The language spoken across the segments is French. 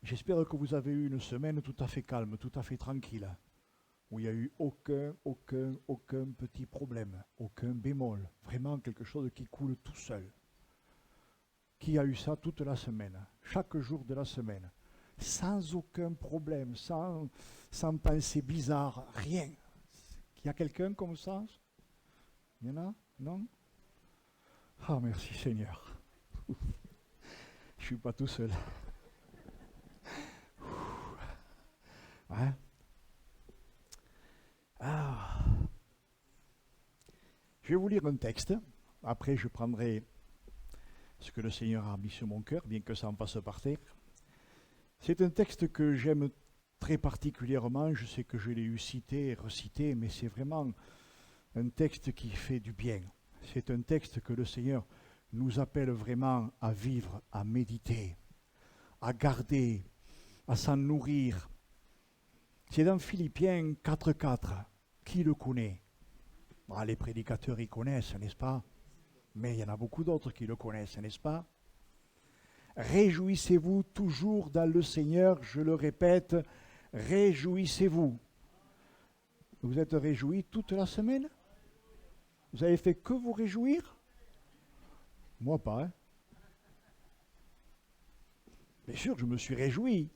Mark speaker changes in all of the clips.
Speaker 1: J'espère que vous avez eu une semaine tout à fait calme, tout à fait tranquille, où il n'y a eu aucun petit problème, aucun bémol, vraiment quelque chose qui coule tout seul. Qui a eu ça toute la semaine, chaque jour de la semaine, sans aucun problème, sans pensée bizarre, rien. Il y a quelqu'un comme ça? Il y en a? Non? Ah, merci Seigneur. Je ne suis pas tout seul. Hein? Ah. Je vais vous lire un texte. Après, je prendrai ce que le Seigneur a mis sur mon cœur, bien que ça en passe par terre. C'est un texte que j'aime très particulièrement. Je sais que je l'ai eu cité et recité, mais c'est vraiment un texte qui fait du bien. C'est un texte que le Seigneur nous appelle vraiment à vivre, à méditer, à garder, à s'en nourrir. C'est dans Philippiens 4.4. Qui le connaît? Les prédicateurs y connaissent, n'est-ce pas? Mais il y en a beaucoup d'autres qui le connaissent, n'est-ce pas? Réjouissez-vous toujours dans le Seigneur, je le répète, réjouissez-vous. Vous êtes réjouis toute la semaine? Vous avez fait que vous réjouir? Moi pas, hein? Bien sûr, je me suis réjoui,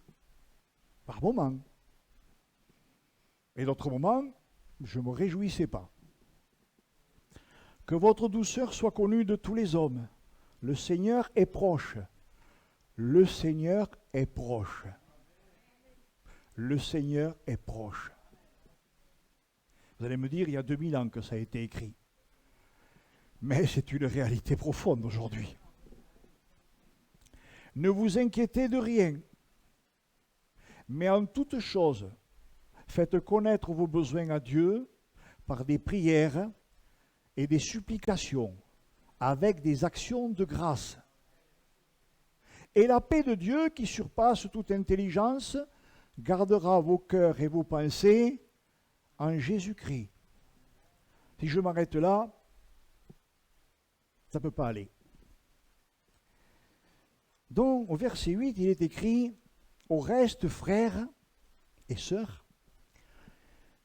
Speaker 1: par moments. Et d'autres moments, je ne me réjouissais pas. Que votre douceur soit connue de tous les hommes. Le Seigneur est proche. Le Seigneur est proche. Le Seigneur est proche. Vous allez me dire, il y a 2000 ans que ça a été écrit. Mais c'est une réalité profonde aujourd'hui. Ne vous inquiétez de rien, mais en toute chose, faites connaître vos besoins à Dieu par des prières et des supplications, avec des actions de grâce. Et la paix de Dieu, qui surpasse toute intelligence, gardera vos cœurs et vos pensées en Jésus-Christ. Si je m'arrête là, ça ne peut pas aller. Donc, au verset 8, il est écrit « Au reste, frères et sœurs,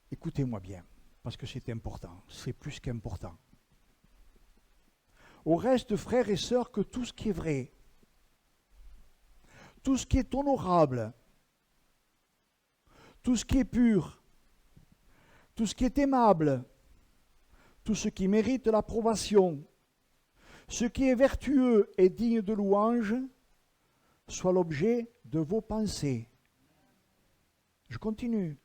Speaker 1: écoutez-moi bien, parce que c'est important, c'est plus qu'important. Au reste, frères et sœurs, que tout ce qui est vrai, tout ce qui est honorable, tout ce qui est pur, tout ce qui est aimable, tout ce qui mérite l'approbation, ce qui est vertueux et digne de louange, soit l'objet de vos pensées. » Je continue.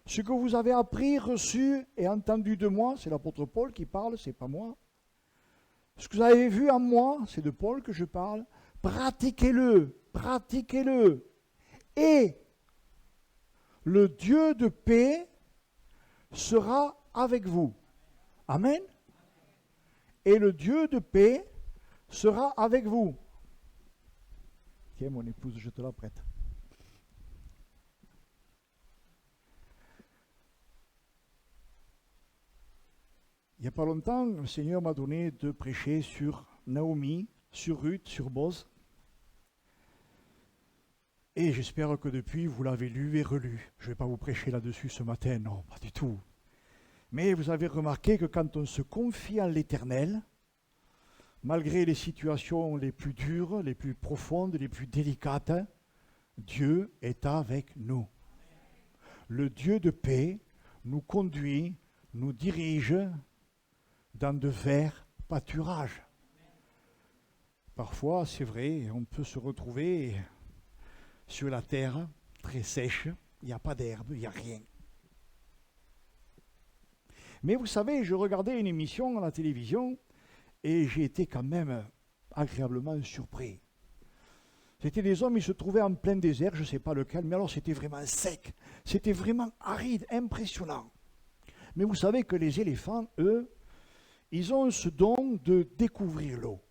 Speaker 1: Ce que vous avez appris, reçu et entendu de moi, c'est l'apôtre Paul qui parle, c'est pas moi. Ce que vous avez vu en moi, c'est de Paul que je parle, pratiquez-le, pratiquez-le. Et le Dieu de paix sera avec vous. Amen. Et le Dieu de paix sera avec vous. Tiens, mon épouse, je te la prête. Il n'y a pas longtemps, le Seigneur m'a donné de prêcher sur Naomi, sur Ruth, sur Boz. Et j'espère que depuis, vous l'avez lu et relu. Je ne vais pas vous prêcher là-dessus ce matin, non, pas du tout. Mais vous avez remarqué que quand on se confie en l'Éternel, malgré les situations les plus dures, les plus profondes, les plus délicates, Dieu est avec nous. Le Dieu de paix nous conduit, nous dirige dans de verts pâturages. Parfois, c'est vrai, on peut se retrouver sur la terre très sèche, il n'y a pas d'herbe, il n'y a rien. Mais vous savez, je regardais une émission à la télévision et j'ai été quand même agréablement surpris. C'était des hommes, ils se trouvaient en plein désert, je ne sais pas lequel, mais alors c'était vraiment sec, c'était vraiment aride, impressionnant. Mais vous savez que les éléphants, eux, ils ont ce don de découvrir l'eau.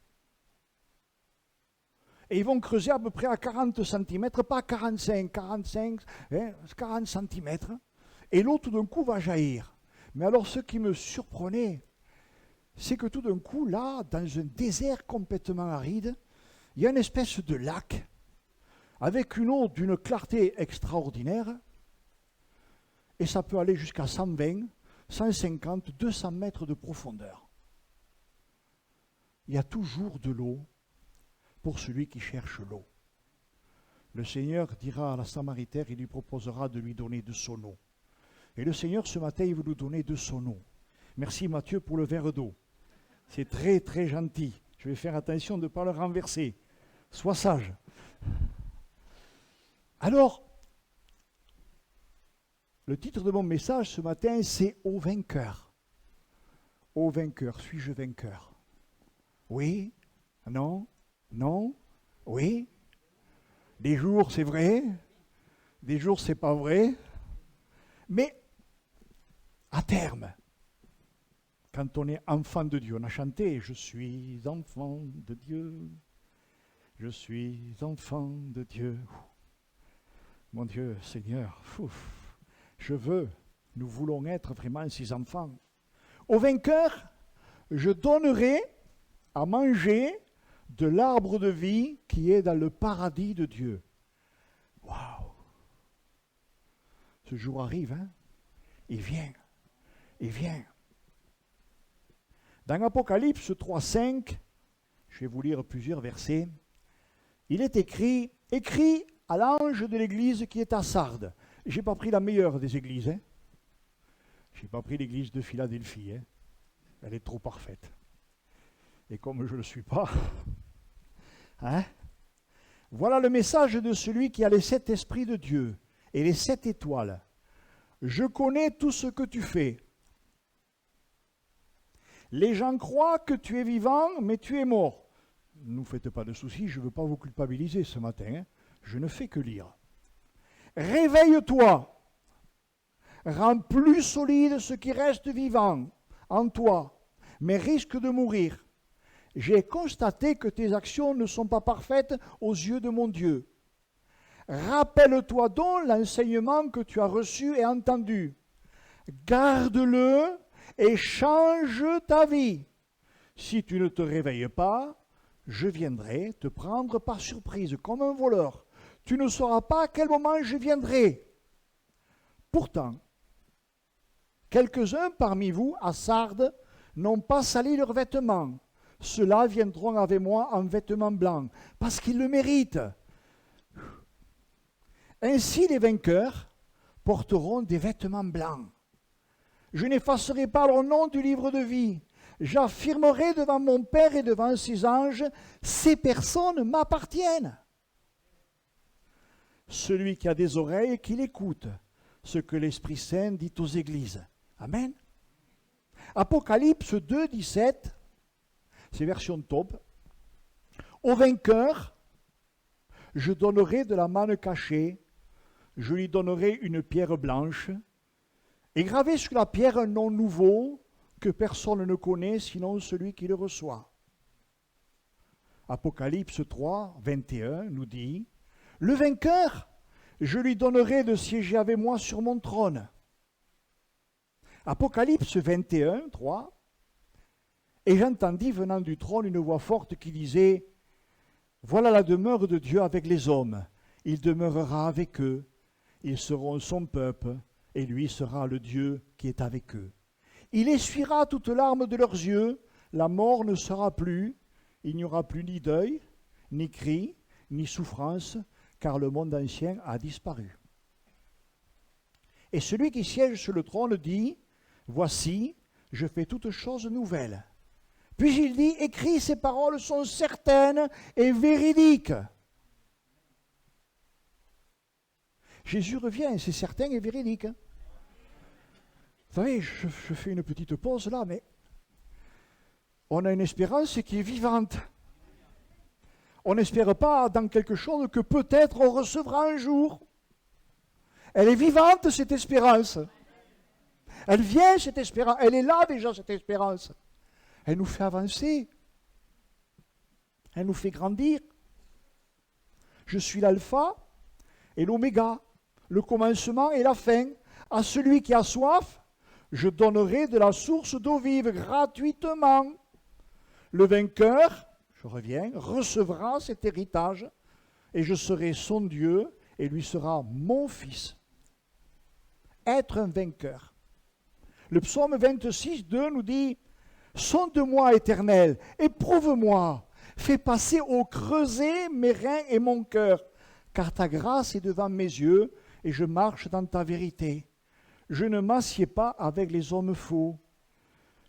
Speaker 1: Et ils vont creuser à peu près à 40 cm, pas 45, 45, 40 cm. Et l'eau tout d'un coup va jaillir. Mais alors ce qui me surprenait, c'est que tout d'un coup, là, dans un désert complètement aride, il y a une espèce de lac avec une eau d'une clarté extraordinaire, et ça peut aller jusqu'à 120, 150, 200 mètres de profondeur. Il y a toujours de l'eau pour celui qui cherche l'eau. Le Seigneur dira à la Samaritaine, il lui proposera de lui donner de son eau. Et le Seigneur, ce matin, il veut nous donner de son eau. Merci Mathieu pour le verre d'eau. C'est très très gentil. Je vais faire attention de ne pas le renverser. Sois sage. Alors, le titre de mon message ce matin, c'est « Ô vainqueur ». Ô vainqueur, suis-je vainqueur? Oui? Non? Non? Oui? Des jours, c'est vrai. Des jours, c'est pas vrai. Mais, à terme, quand on est enfant de Dieu, on a chanté « Je suis enfant de Dieu, je suis enfant de Dieu ». Mon Dieu, Seigneur, nous voulons être vraiment ses enfants. Au vainqueur, je donnerai à manger de l'arbre de vie qui est dans le paradis de Dieu. Waouh! Ce jour arrive, hein? Il vient, il vient. Dans Apocalypse 3,5, je vais vous lire plusieurs versets, il est écrit à l'ange de l'église qui est à Sardes. Je n'ai pas pris la meilleure des églises. Hein. Je n'ai pas pris l'église de Philadelphie. Hein. Elle est trop parfaite. Et comme je ne le suis pas, hein, voilà le message de celui qui a les 7 esprits de Dieu et les 7 étoiles. Je connais tout ce que tu fais. Les gens croient que tu es vivant, mais tu es mort. Ne vous faites pas de soucis, je ne veux pas vous culpabiliser ce matin. Hein. Je ne fais que lire. Réveille-toi. Rends plus solide ce qui reste vivant en toi, mais risque de mourir. J'ai constaté que tes actions ne sont pas parfaites aux yeux de mon Dieu. Rappelle-toi donc l'enseignement que tu as reçu et entendu. Garde-le et change ta vie. Si tu ne te réveilles pas, je viendrai te prendre par surprise comme un voleur. Tu ne sauras pas à quel moment je viendrai. Pourtant, quelques-uns parmi vous, à Sardes, n'ont pas sali leurs vêtements. Ceux-là viendront avec moi en vêtements blancs, parce qu'ils le méritent. Ainsi les vainqueurs porteront des vêtements blancs. Je n'effacerai pas leur nom du livre de vie. J'affirmerai devant mon Père et devant ses anges, ces personnes m'appartiennent. Celui qui a des oreilles, qu'il écoute ce que l'Esprit Saint dit aux églises. Amen. Apocalypse 2, 17, c'est version top. Au vainqueur, je donnerai de la manne cachée, je lui donnerai une pierre blanche, et gravé sur la pierre un nom nouveau que personne ne connaît sinon celui qui le reçoit. Apocalypse 3, 21 nous dit, le vainqueur, je lui donnerai de siéger avec moi sur mon trône. Apocalypse 21, 3, et j'entendis venant du trône une voix forte qui disait, voilà la demeure de Dieu avec les hommes, il demeurera avec eux, ils seront son peuple, et lui sera le Dieu qui est avec eux. Il essuiera toutes larmes de leurs yeux, la mort ne sera plus, il n'y aura plus ni deuil, ni cri, ni souffrance, car le monde ancien a disparu. Et celui qui siège sur le trône dit, voici, je fais toutes choses nouvelles. Puis il dit, écris, ces paroles sont certaines et véridiques. Jésus revient, c'est certain et véridique. Vous savez, je fais une petite pause là, mais on a une espérance qui est vivante. On n'espère pas dans quelque chose que peut-être on recevra un jour. Elle est vivante, cette espérance. Elle vient, cette espérance. Elle est là déjà, cette espérance. Elle nous fait avancer. Elle nous fait grandir. Je suis l'alpha et l'oméga, le commencement et la fin. À celui qui a soif, je donnerai de la source d'eau vive gratuitement. Le vainqueur, je reviens, recevra cet héritage et je serai son Dieu, et lui sera mon fils. Être un vainqueur. Le psaume 26, 2 nous dit « Sonde-moi, Éternel, éprouve-moi, fais passer au creuset mes reins et mon cœur, car ta grâce est devant mes yeux, et je marche dans ta vérité. Je ne m'assieds pas avec les hommes faux.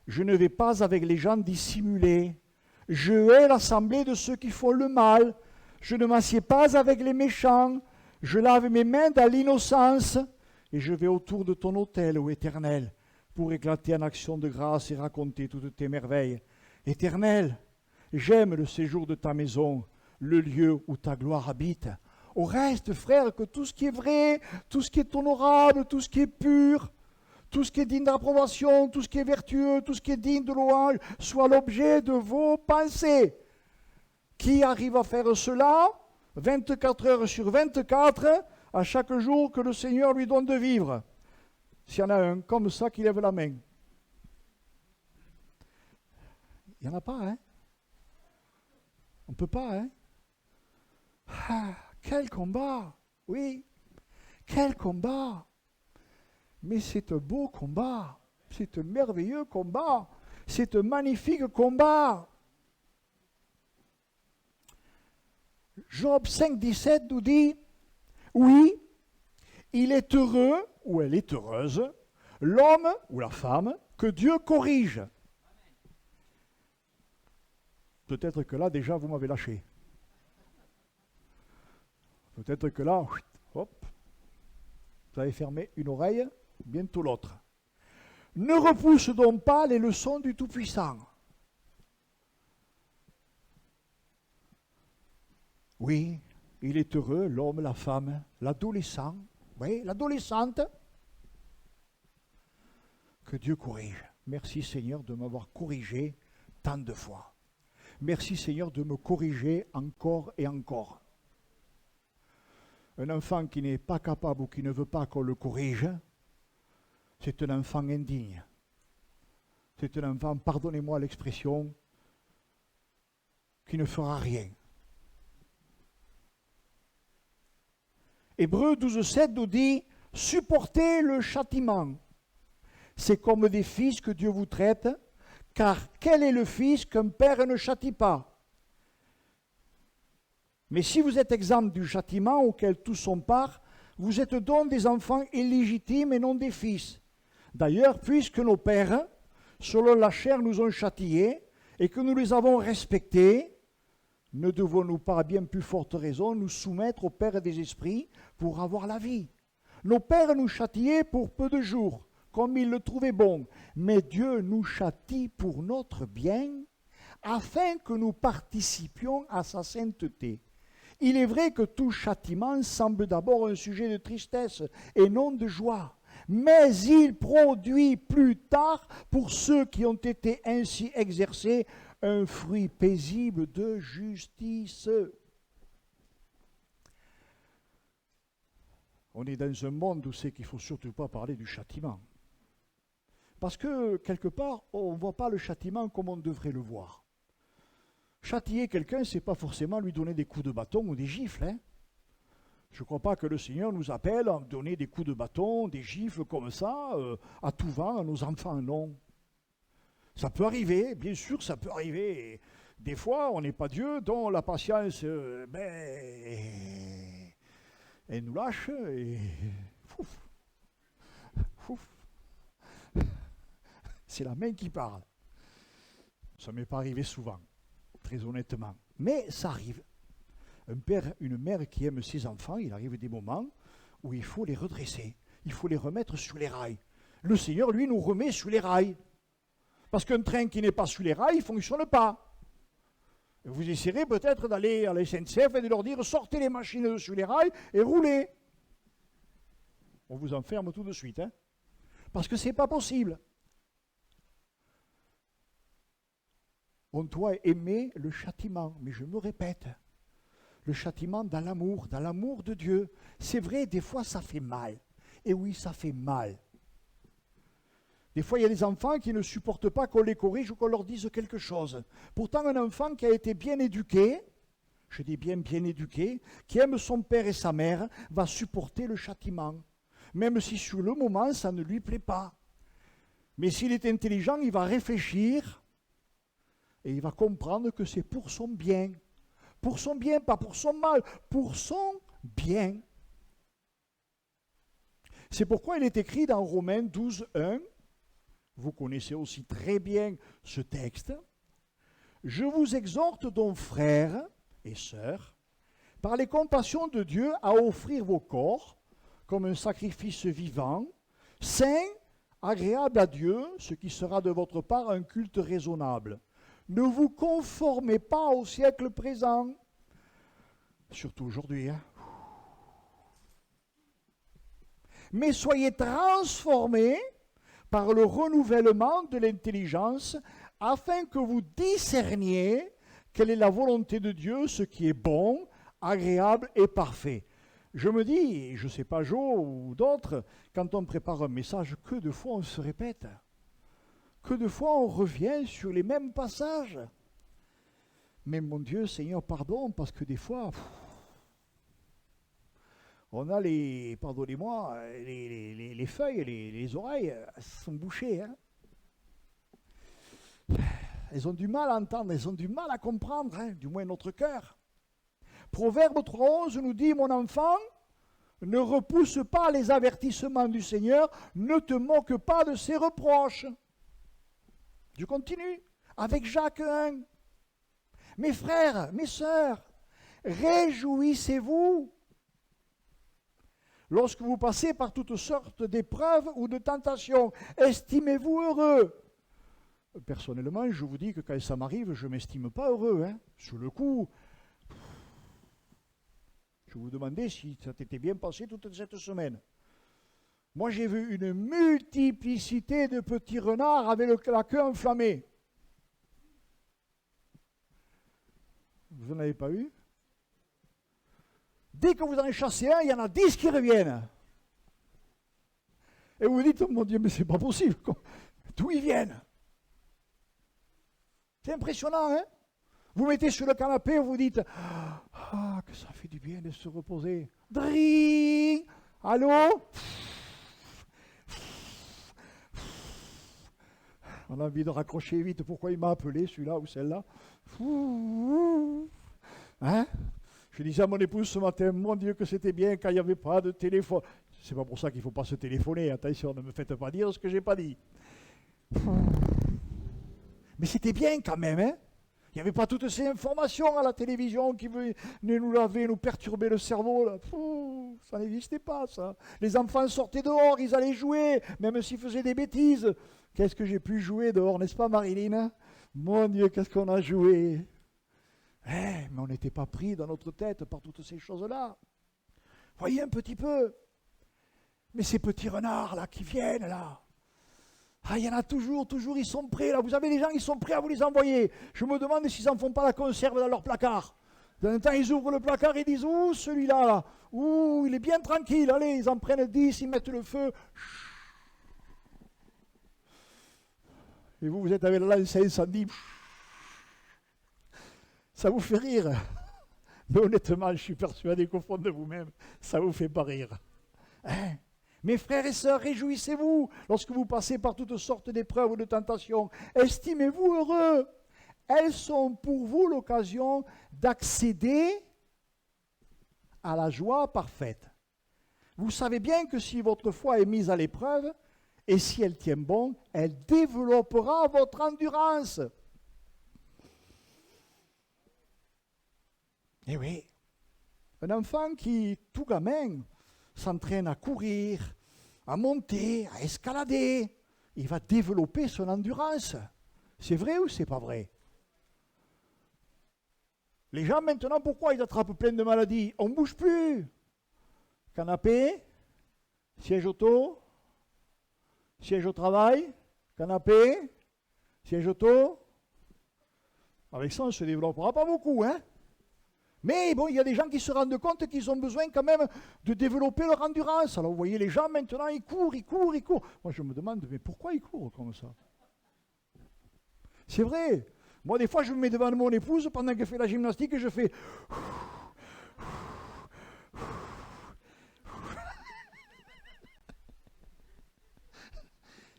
Speaker 1: Je ne vais pas avec les gens dissimulés. Je hais l'assemblée de ceux qui font le mal. Je ne m'assieds pas avec les méchants. Je lave mes mains dans l'innocence. Et je vais autour de ton autel, ô Éternel, pour éclater en action de grâce et raconter toutes tes merveilles. Éternel, j'aime le séjour de ta maison, le lieu où ta gloire habite. Au reste, frère, que tout ce qui est vrai, tout ce qui est honorable, tout ce qui est pur, tout ce qui est digne d'approbation, tout ce qui est vertueux, tout ce qui est digne de louange, soit l'objet de vos pensées. Qui arrive à faire cela 24 heures sur 24, à chaque jour que le Seigneur lui donne de vivre? S'il y en a un comme ça qui lève la main. Il n'y en a pas, hein? On ne peut pas, hein? Ah, quel combat! Oui, quel combat! Mais c'est un beau combat, c'est un merveilleux combat, c'est un magnifique combat. Job 5, 17 nous dit, oui, il est heureux, ou elle est heureuse, l'homme ou la femme que Dieu corrige. Peut-être que là, déjà, vous m'avez lâché. Peut-être que là, hop, vous avez fermé une oreille, bientôt l'autre. Ne repousse donc pas les leçons du Tout-Puissant. Oui, il est heureux, l'homme, la femme, l'adolescent, oui, l'adolescente, que Dieu corrige. Merci Seigneur de m'avoir corrigé tant de fois. Merci Seigneur de me corriger encore et encore. Un enfant qui n'est pas capable ou qui ne veut pas qu'on le corrige, c'est un enfant indigne. C'est un enfant, pardonnez-moi l'expression, qui ne fera rien. Hébreux 12,7 nous dit « Supportez le châtiment. C'est comme des fils que Dieu vous traite, car quel est le fils qu'un père ne châtie pas? Mais si vous êtes exempt du châtiment auquel tous sont part, vous êtes donc des enfants illégitimes et non des fils. D'ailleurs, puisque nos pères, selon la chair, nous ont châtiés et que nous les avons respectés, ne devons-nous pas à bien plus forte raison nous soumettre au Père des esprits pour avoir la vie? Nos pères nous châtiaient pour peu de jours, comme ils le trouvaient bon, mais Dieu nous châtie pour notre bien, afin que nous participions à sa sainteté. Il est vrai que tout châtiment semble d'abord un sujet de tristesse et non de joie, mais il produit plus tard, pour ceux qui ont été ainsi exercés, un fruit paisible de justice. On est dans un monde où c'est qu'il ne faut surtout pas parler du châtiment. Parce que, quelque part, on ne voit pas le châtiment comme on devrait le voir. Châtier quelqu'un, ce n'est pas forcément lui donner des coups de bâton ou des gifles. Hein. Je ne crois pas que le Seigneur nous appelle à donner des coups de bâton, des gifles comme ça, à tout va, à nos enfants, non. Ça peut arriver, bien sûr, ça peut arriver. Et des fois, on n'est pas Dieu, dont la patience, elle nous lâche et fouf, fouf. C'est la main qui parle. Ça ne m'est pas arrivé souvent, très honnêtement. Mais ça arrive. Un père, une mère qui aime ses enfants, il arrive des moments où il faut les redresser, il faut les remettre sur les rails. Le Seigneur, lui, nous remet sur les rails. Parce qu'un train qui n'est pas sur les rails, il ne fonctionne pas. Et vous essayerez peut-être d'aller à la SNCF et de leur dire « Sortez les machines sur les rails et roulez ». On vous enferme tout de suite. Hein, parce que ce n'est pas possible. On doit aimer le châtiment. Mais je me répète, le châtiment dans l'amour de Dieu. C'est vrai, des fois ça fait mal. Et oui, ça fait mal. Des fois, il y a des enfants qui ne supportent pas qu'on les corrige ou qu'on leur dise quelque chose. Pourtant, un enfant qui a été bien éduqué, je dis bien éduqué, qui aime son père et sa mère, va supporter le châtiment, même si sur le moment ça ne lui plaît pas. Mais s'il est intelligent, il va réfléchir et il va comprendre que c'est pour son bien. Pour son bien, pas pour son mal, pour son bien. C'est pourquoi il est écrit dans Romains 12, 1, vous connaissez aussi très bien ce texte, « Je vous exhorte donc, frères et sœurs, par les compassions de Dieu, à offrir vos corps comme un sacrifice vivant, saint, agréable à Dieu, ce qui sera de votre part un culte raisonnable. Ne vous conformez pas au siècle présent. » Surtout aujourd'hui, hein. Mais soyez transformés par le renouvellement de l'intelligence, afin que vous discerniez quelle est la volonté de Dieu, ce qui est bon, agréable et parfait. Je me dis, je ne sais pas Joe ou d'autres, quand on prépare un message, que de fois on se répète, que de fois on revient sur les mêmes passages. Mais mon Dieu, Seigneur, pardon, parce que des fois, on a les, pardonnez-moi, les feuilles, les oreilles, elles sont bouchées. Hein. Elles ont du mal à entendre, elles ont du mal à comprendre, hein, du moins notre cœur. Proverbe 3.11 nous dit, mon enfant, ne repousse pas les avertissements du Seigneur, ne te moque pas de ses reproches. Je continue avec Jacques 1. Mes frères, mes sœurs, réjouissez-vous lorsque vous passez par toutes sortes d'épreuves ou de tentations. Estimez-vous heureux. Personnellement, je vous dis que quand ça m'arrive, je ne m'estime pas heureux. Hein. Sur le coup, je vous demandais si ça t'était bien passé toute cette semaine. Moi, j'ai vu une multiplicité de petits renards avec la queue enflammée. Vous n'en avez pas eu? Dès que vous en chassez un, il y en a 10 qui reviennent. Et vous vous dites, oh mon Dieu, mais c'est pas possible. D'où ils viennent? C'est impressionnant, hein? Vous mettez sur le canapé, vous dites, ah, que ça fait du bien de se reposer. Dring! Allô? On a envie de raccrocher vite. Pourquoi il m'a appelé, celui-là ou celle-là? Hein? Je disais à mon épouse ce matin, mon Dieu, que c'était bien quand il n'y avait pas de téléphone. C'est pas pour ça qu'il ne faut pas se téléphoner. Attention, ne me faites pas dire ce que je n'ai pas dit. Mais c'était bien quand même, hein? Il n'y avait pas toutes ces informations à la télévision qui venaient nous laver, nous perturber le cerveau. Là. Ça n'existait pas, ça. Les enfants sortaient dehors, ils allaient jouer, même s'ils faisaient des bêtises. Qu'est-ce que j'ai pu jouer dehors, n'est-ce pas, Marilyn? Mon Dieu, qu'est-ce qu'on a joué! Mais on n'était pas pris dans notre tête par toutes ces choses-là. Voyez un petit peu. Mais ces petits renards-là qui viennent, là, ah, il y en a toujours, ils sont prêts, là. Vous avez des gens qui sont prêts à vous les envoyer. Je me demande s'ils n'en font pas la conserve dans leur placard. D'un temps, ils ouvrent le placard et disent, ouh, celui-là, là, ouh, il est bien tranquille, allez, ils en prennent 10, ils mettent le feu. Et vous, vous êtes avec la lance incendie. Ça vous fait rire. Mais honnêtement, je suis persuadé qu'au fond de vous-même, ça ne vous fait pas rire. Hein? Mes frères et sœurs, réjouissez-vous lorsque vous passez par toutes sortes d'épreuves ou de tentations. Estimez-vous heureux. Elles sont pour vous l'occasion d'accéder à la joie parfaite. Vous savez bien que si votre foi est mise à l'épreuve, et si elle tient bon, elle développera votre endurance. Eh oui, un enfant qui, tout gamin, s'entraîne à courir, à monter, à escalader, il va développer son endurance. C'est vrai ou c'est pas vrai? Les gens maintenant, pourquoi ils attrapent plein de maladies? On ne bouge plus. Canapé, siège auto, siège au travail, canapé, siège auto. Avec ça, on ne se développera pas beaucoup, hein? Mais bon, il y a des gens qui se rendent compte qu'ils ont besoin quand même de développer leur endurance. Alors vous voyez, les gens maintenant, ils courent. Moi, je me demande, mais pourquoi ils courent comme ça? C'est vrai. Moi, des fois, je me mets devant mon épouse pendant qu'elle fait la gymnastique et je fais...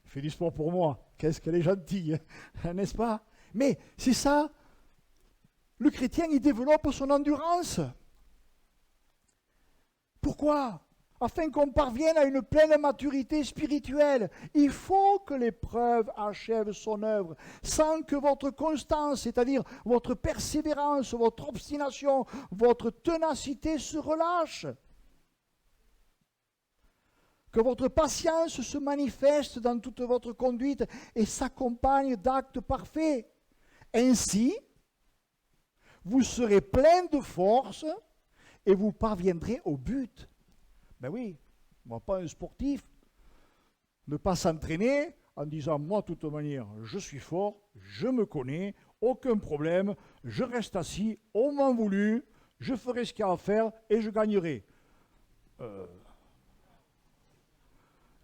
Speaker 1: Elle fait du sport pour moi. Qu'est-ce qu'elle est gentille, hein, n'est-ce pas? Mais c'est ça. Le chrétien, il développe son endurance. Pourquoi? Afin qu'on parvienne à une pleine maturité spirituelle, il faut que l'épreuve achève son œuvre, sans que votre constance, c'est-à-dire votre persévérance, votre obstination, votre ténacité se relâche. Que votre patience se manifeste dans toute votre conduite et s'accompagne d'actes parfaits. Ainsi, vous serez plein de force et vous parviendrez au but. Ben oui, moi pas un sportif, ne pas s'entraîner en disant moi de toute manière je suis fort, je me connais, aucun problème, je reste assis au moment voulu, je ferai ce qu'il y a à faire et je gagnerai.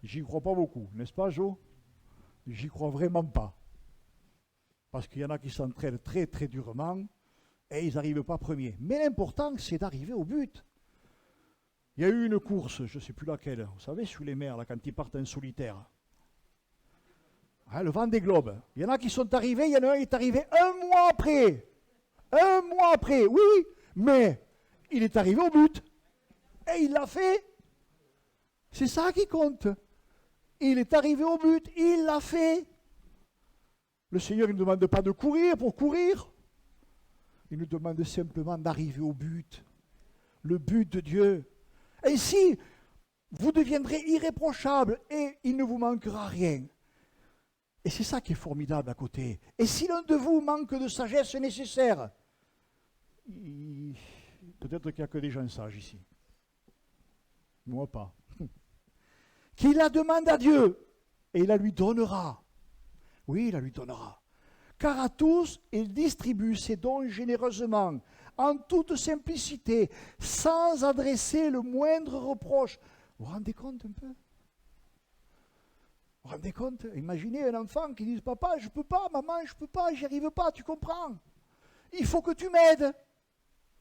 Speaker 1: J'y crois pas beaucoup, n'est-ce pas Jo? J'y crois vraiment pas. Parce qu'il y en a qui s'entraînent très très durement et ils n'arrivent pas premiers. Mais l'important c'est d'arriver au but. Il y a eu une course, je ne sais plus laquelle, vous savez, sous les mers, là, quand ils partent en solitaire. Hein, le Vendée Globe. Il y en a qui sont arrivés, il y en a un qui est arrivé un mois après. Un mois après, oui, mais il est arrivé au but. Et il l'a fait. C'est ça qui compte. Il est arrivé au but, il l'a fait. Le Seigneur ne demande pas de courir pour courir. Il nous demande simplement d'arriver au but. Le but de Dieu. Ainsi, vous deviendrez irréprochables et il ne vous manquera rien. Et c'est ça qui est formidable à côté. Et si l'un de vous manque de sagesse nécessaire, peut-être qu'il n'y a que des gens sages ici. Moi pas. Qu'il la demande à Dieu et il la lui donnera. Oui, il la lui donnera. Car à tous, il distribue ses dons généreusement, en toute simplicité, sans adresser le moindre reproche. Vous vous rendez compte un peu? Vous vous rendez compte? Imaginez un enfant qui dit « Papa, je ne peux pas, maman, je ne peux pas, j'y arrive pas, tu comprends? Il faut que tu m'aides. »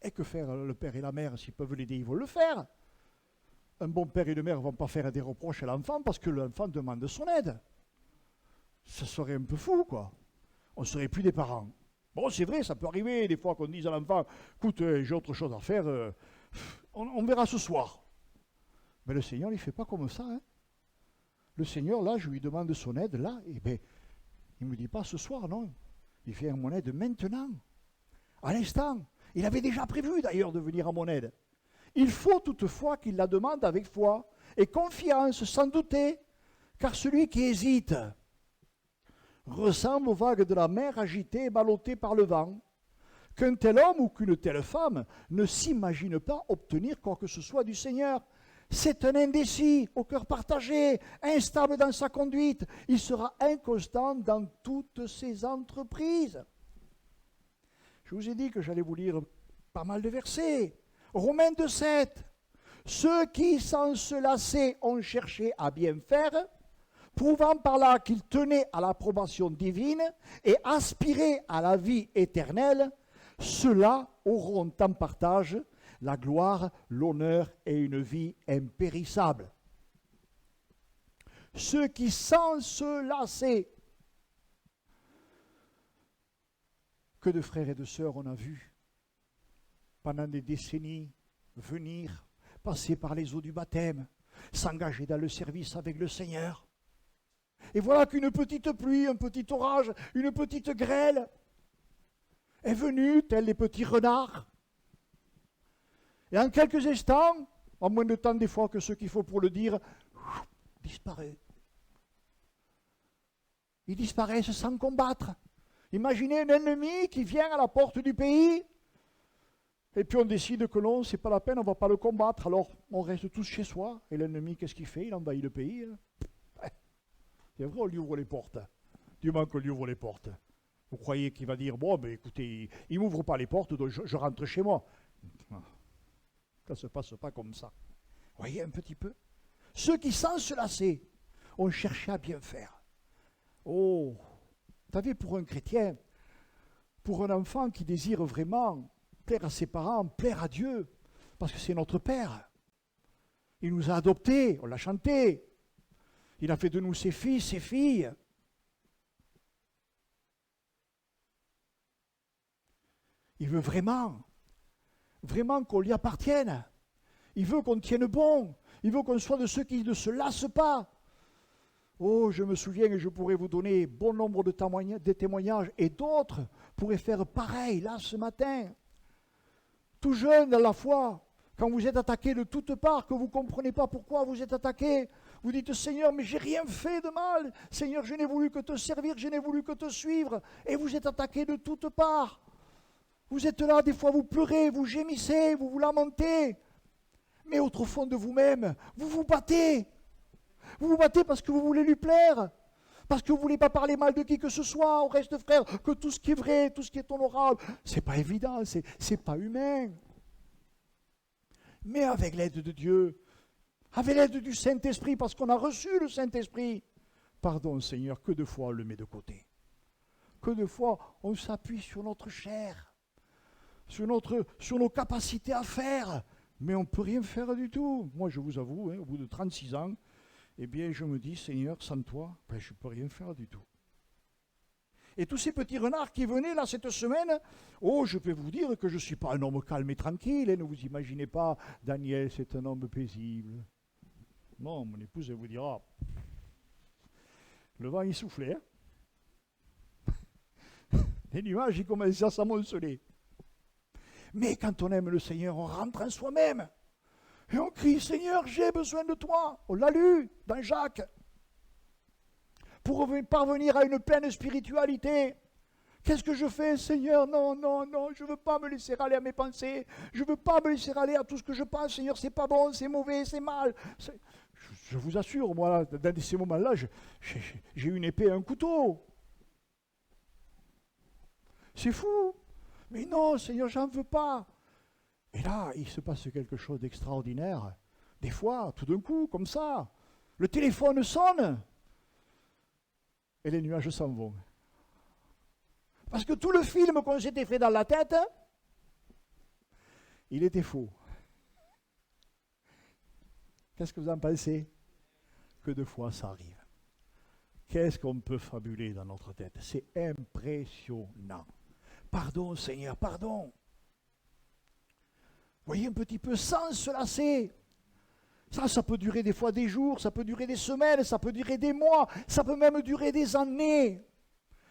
Speaker 1: Et que faire le père et la mère? S'ils peuvent l'aider, ils vont le faire. Un bon père et une mère ne vont pas faire des reproches à l'enfant parce que l'enfant demande son aide. Ça serait un peu fou, quoi. On ne serait plus des parents. Bon, c'est vrai, ça peut arriver des fois qu'on dise à l'enfant « Écoute, j'ai autre chose à faire, on verra ce soir. » Mais le Seigneur, il ne fait pas comme ça. Hein. Le Seigneur, là, je lui demande son aide, là, et bien, il ne me dit pas ce soir, non. Il fait à mon aide maintenant, à l'instant. Il avait déjà prévu, d'ailleurs, de venir à mon aide. Il faut toutefois qu'il la demande avec foi et confiance, sans douter, car celui qui hésite ressemble aux vagues de la mer agitées et ballottées par le vent. Qu'un tel homme ou qu'une telle femme ne s'imagine pas obtenir quoi que ce soit du Seigneur. C'est un indécis, au cœur partagé, instable dans sa conduite. Il sera inconstant dans toutes ses entreprises. Je vous ai dit que j'allais vous lire pas mal de versets. Romains 2,7. Ceux qui, sans se lasser, ont cherché à bien faire, prouvant par là qu'ils tenaient à l'approbation divine et aspiraient à la vie éternelle, ceux-là auront en partage la gloire, l'honneur et une vie impérissable. Ceux qui, sans se lasser, que de frères et de sœurs on a vu pendant des décennies venir, passer par les eaux du baptême, s'engager dans le service avec le Seigneur. Et voilà qu'une petite pluie, un petit orage, une petite grêle est venue, tels les petits renards. Et en quelques instants, en moins de temps des fois que ce qu'il faut pour le dire, disparaît. Ils disparaissent sans combattre. Imaginez un ennemi qui vient à la porte du pays, et puis on décide que non, c'est pas la peine, on ne va pas le combattre, alors on reste tous chez soi, et l'ennemi, qu'est-ce qu'il fait? Il envahit le pays. C'est vrai, on lui ouvre les portes. Du moment qu'on lui ouvre les portes. Vous croyez qu'il va dire, bon, ben écoutez, il ne m'ouvre pas les portes, donc je rentre chez moi. Ça ne se passe pas comme ça. Vous voyez un petit peu? Ceux qui, sans se lasser, ont cherché à bien faire. Oh, vous savez, pour un chrétien, pour un enfant qui désire vraiment plaire à ses parents, plaire à Dieu, parce que c'est notre Père. Il nous a adoptés, on l'a chanté. Il a fait de nous ses fils, ses filles. Il veut vraiment qu'on lui appartienne. Il veut qu'on tienne bon. Il veut qu'on soit de ceux qui ne se lassent pas. Oh, je me souviens et je pourrais vous donner bon nombre de témoignages et d'autres pourraient faire pareil là ce matin. Tout jeune dans la foi, quand vous êtes attaqué de toutes parts, que vous ne comprenez pas pourquoi vous êtes attaqué, vous dites Seigneur, mais j'ai rien fait de mal. Seigneur, je n'ai voulu que te servir, je n'ai voulu que te suivre. Et vous êtes attaqué de toutes parts. Vous êtes là, des fois vous pleurez, vous gémissez, vous vous lamentez. Mais au fond de vous-même, vous vous battez. Vous vous battez parce que vous voulez lui plaire. Parce que vous ne voulez pas parler mal de qui que ce soit. Au reste, frère, que tout ce qui est vrai, tout ce qui est honorable, c'est pas évident, c'est pas humain. Mais avec l'aide de Dieu, avec l'aide du Saint-Esprit, parce qu'on a reçu le Saint-Esprit, pardon Seigneur, que de fois on le met de côté. Que de fois on s'appuie sur notre chair, sur nos capacités à faire, mais on ne peut rien faire du tout. Moi, je vous avoue, au bout de 36 ans, eh bien, je me dis, Seigneur, sans toi, je ne peux rien faire du tout. Et tous ces petits renards qui venaient là cette semaine, oh, je peux vous dire que je ne suis pas un homme calme et tranquille, ne vous imaginez pas, Daniel, c'est un homme paisible. Non, mon épouse, elle vous dira, le vent, il soufflait. Les nuages, ils commençaient à s'amonceler. Mais quand on aime le Seigneur, on rentre en soi-même. Et on crie, Seigneur, j'ai besoin de toi. On l'a lu dans Jacques. Pour parvenir à une pleine spiritualité, qu'est-ce que je fais, Seigneur? Non, non, non, je ne veux pas me laisser aller à mes pensées. Je ne veux pas me laisser aller à tout ce que je pense. Seigneur, c'est pas bon, c'est mauvais, c'est mal. Je vous assure, moi, dans ces moments-là, j'ai une épée et un couteau. C'est fou. Mais non, Seigneur, j'en veux pas. Et là, il se passe quelque chose d'extraordinaire. Des fois, tout d'un coup, comme ça, le téléphone sonne et les nuages s'en vont. Parce que tout le film qu'on s'était fait dans la tête, il était faux. Qu'est-ce que vous en pensez? Que de fois ça arrive. Qu'est-ce qu'on peut fabuler dans notre tête? C'est impressionnant. Pardon, Seigneur, pardon. Voyez un petit peu sans se lasser. Ça peut durer des fois des jours, ça peut durer des semaines, ça peut durer des mois, ça peut même durer des années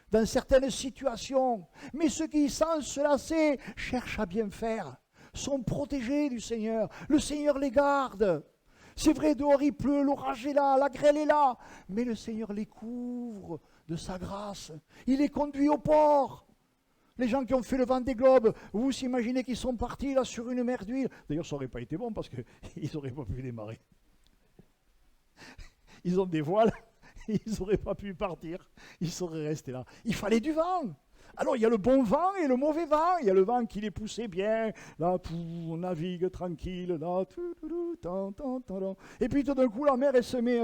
Speaker 1: dans certaines situations. Mais ceux qui, sans se lasser, cherchent à bien faire, sont protégés du Seigneur. Le Seigneur les garde. C'est vrai, dehors il pleut, l'orage est là, la grêle est là, mais le Seigneur les couvre de sa grâce. Il les conduit au port. Les gens qui ont fait le Vendée Globe, vous imaginez qu'ils sont partis là sur une mer d'huile. D'ailleurs, ça n'aurait pas été bon parce qu'ils n'auraient pas pu démarrer. Ils ont des voiles, ils n'auraient pas pu partir. Ils seraient restés là. Il fallait du vent. Alors, il y a le bon vent et le mauvais vent. Il y a le vent qui les poussait bien. Là, on navigue tranquille. Là, et puis tout d'un coup, la mer, elle se met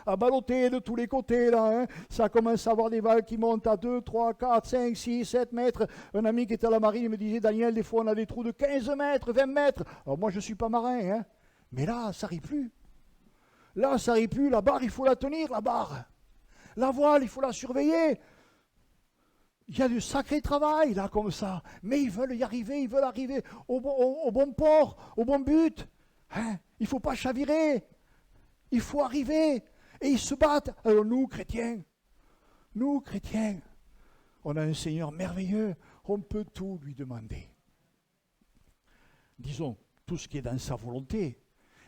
Speaker 1: à balloter de tous les côtés, là, hein. Ça commence à avoir des vagues qui montent à 2, 3, 4, 5, 6, 7 mètres. Un ami qui était à la marine me disait, Daniel, des fois on a des trous de 15 mètres, 20 mètres. Alors moi je ne suis pas marin, hein. Mais là, ça n'arrive plus. Là, ça n'arrive plus. La barre, il faut la tenir, la barre. La voile, il faut la surveiller. Il y a du sacré travail, là, comme ça. Mais ils veulent y arriver, ils veulent arriver au bon port, au bon but. Hein. Il ne faut pas chavirer. Il faut arriver. Et ils se battent. Alors nous, chrétiens, on a un Seigneur merveilleux. On peut tout lui demander. Disons, tout ce qui est dans sa volonté.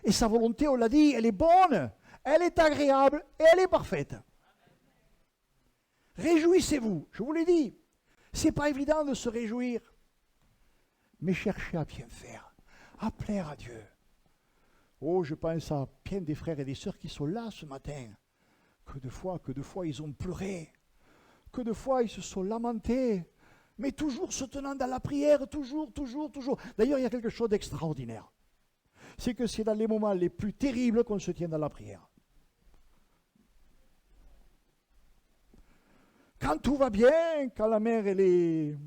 Speaker 1: Et sa volonté, on l'a dit, elle est bonne, elle est agréable et elle est parfaite. Réjouissez-vous, je vous l'ai dit. C'est pas évident de se réjouir. Mais cherchez à bien faire, à plaire à Dieu. Oh, je pense à bien des frères et des sœurs qui sont là ce matin. Que de fois ils ont pleuré. Que de fois ils se sont lamentés. Mais toujours se tenant dans la prière, toujours. D'ailleurs, il y a quelque chose d'extraordinaire. C'est que c'est dans les moments les plus terribles qu'on se tient dans la prière. Quand tout va bien, quand la mer elle est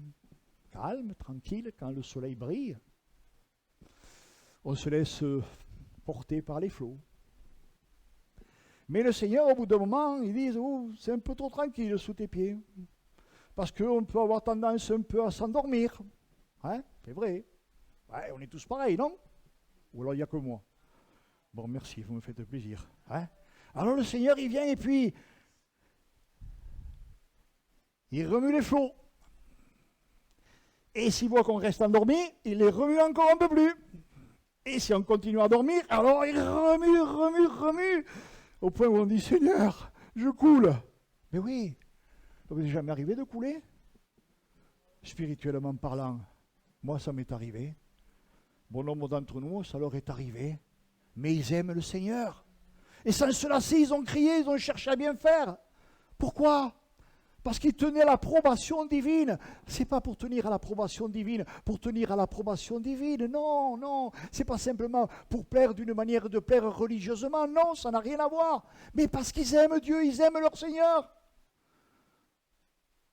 Speaker 1: calme, tranquille, quand le soleil brille, on se laisse porter par les flots. Mais le Seigneur, au bout d'un moment, il dit, oh, c'est un peu trop tranquille sous tes pieds. Parce qu'on peut avoir tendance un peu à s'endormir. Hein? C'est vrai. Ouais, on est tous pareils, non? Ou alors il n'y a que moi. Bon, merci, vous me faites plaisir. Hein? Alors le Seigneur, il vient et puis, il remue les flots. Et s'il voit qu'on reste endormi, il les remue encore un peu plus. Et si on continue à dormir, alors il remue, au point où on dit, Seigneur, je coule. Mais oui, ça vous est jamais arrivé de couler? Spirituellement parlant, moi ça m'est arrivé. Bon nombre d'entre nous, ça leur est arrivé. Mais ils aiment le Seigneur. Et sans se lasser, ils ont crié, ils ont cherché à bien faire. Pourquoi? Parce qu'ils tenaient à l'approbation divine. C'est pas pour tenir à l'approbation divine, pour tenir à l'approbation divine. Non, non. C'est pas simplement pour plaire d'une manière de plaire religieusement. Non, ça n'a rien à voir. Mais parce qu'ils aiment Dieu, ils aiment leur Seigneur.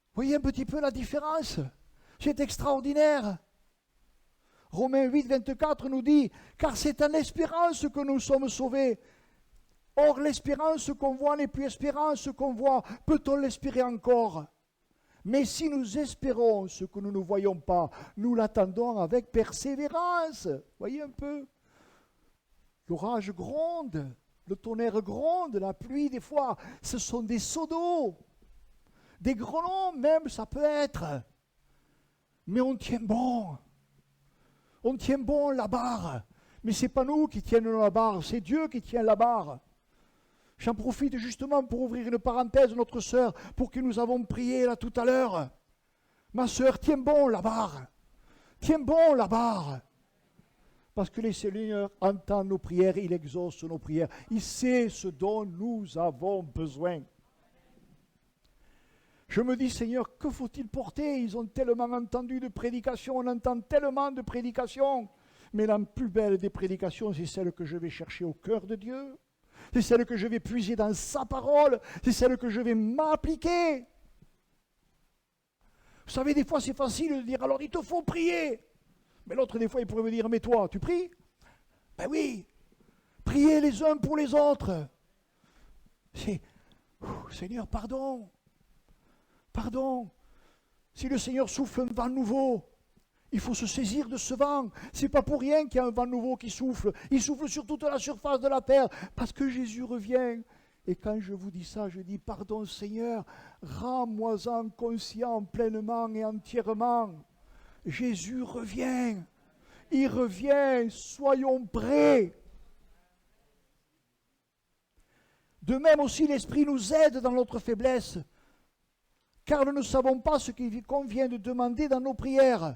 Speaker 1: Vous voyez un petit peu la différence? C'est extraordinaire. Romains 8, 24 nous dit, car c'est en espérance que nous sommes sauvés. Or, l'espérance qu'on voit n'est plus espérance qu'on voit. Peut-on l'espérer encore? Mais si nous espérons ce que nous ne voyons pas, nous l'attendons avec persévérance. Voyez un peu? L'orage gronde, le tonnerre gronde, la pluie, des fois, ce sont des seaux d'eau. Des grenons même, ça peut être. Mais on tient bon. On tient bon la barre. Mais ce n'est pas nous qui tiennent la barre, c'est Dieu qui tient la barre. J'en profite justement pour ouvrir une parenthèse, notre sœur, pour qui nous avons prié là tout à l'heure. Ma sœur, tiens bon la barre. Tiens bon la barre. Parce que le Seigneur entend nos prières, il exauce nos prières. Il sait ce dont nous avons besoin. Je me dis, Seigneur, que faut-il porter? Ils ont tellement entendu de prédications, on entend tellement de prédications. Mais la plus belle des prédications, c'est celle que je vais chercher au cœur de Dieu. C'est celle que je vais puiser dans sa parole. C'est celle que je vais m'appliquer. Vous savez, des fois, c'est facile de dire, alors il te faut prier. Mais l'autre, des fois, il pourrait me dire, mais toi, tu pries? Ben oui. Priez les uns pour les autres. C'est, Seigneur, pardon. Pardon. Si le Seigneur souffle un vent nouveau, il faut se saisir de ce vent. C'est pas pour rien qu'il y a un vent nouveau qui souffle. Il souffle sur toute la surface de la terre parce que Jésus revient. Et quand je vous dis ça, je dis pardon Seigneur, rends-moi-en conscient pleinement et entièrement. Jésus revient. Il revient. Soyons prêts. De même aussi l'Esprit nous aide dans notre faiblesse. Car nous ne savons pas ce qu'il convient de demander dans nos prières.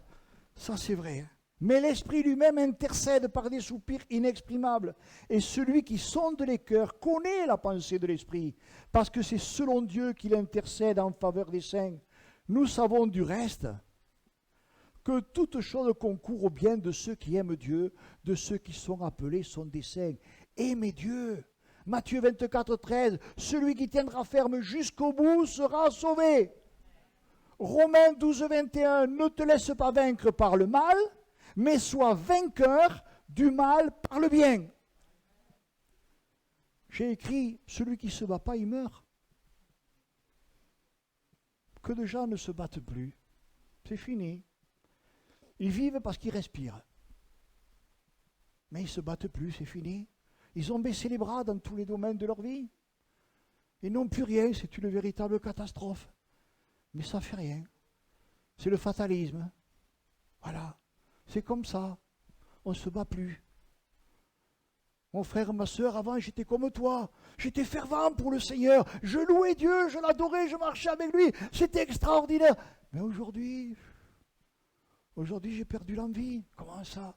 Speaker 1: Ça, c'est vrai. Mais l'Esprit lui-même intercède par des soupirs inexprimables. Et celui qui sonde les cœurs connaît la pensée de l'Esprit, parce que c'est selon Dieu qu'il intercède en faveur des saints. Nous savons du reste que toute chose concourt au bien de ceux qui aiment Dieu, de ceux qui sont appelés sont des saints. Aimez Dieu. Matthieu 24, 13, celui qui tiendra ferme jusqu'au bout sera sauvé. Romains 12, 21, ne te laisse pas vaincre par le mal, mais sois vainqueur du mal par le bien. J'ai écrit, celui qui ne se bat pas, il meurt. Que de gens ne se battent plus. C'est fini. Ils vivent parce qu'ils respirent. Mais ils ne se battent plus, c'est fini. Ils ont baissé les bras dans tous les domaines de leur vie. Ils n'ont plus rien, c'est une véritable catastrophe. Mais ça ne fait rien. C'est le fatalisme. Voilà. C'est comme ça. On ne se bat plus. Mon frère, ma soeur, avant j'étais comme toi. J'étais fervent pour le Seigneur. Je louais Dieu, je l'adorais, je marchais avec lui. C'était extraordinaire. Mais aujourd'hui j'ai perdu l'envie. Comment ça?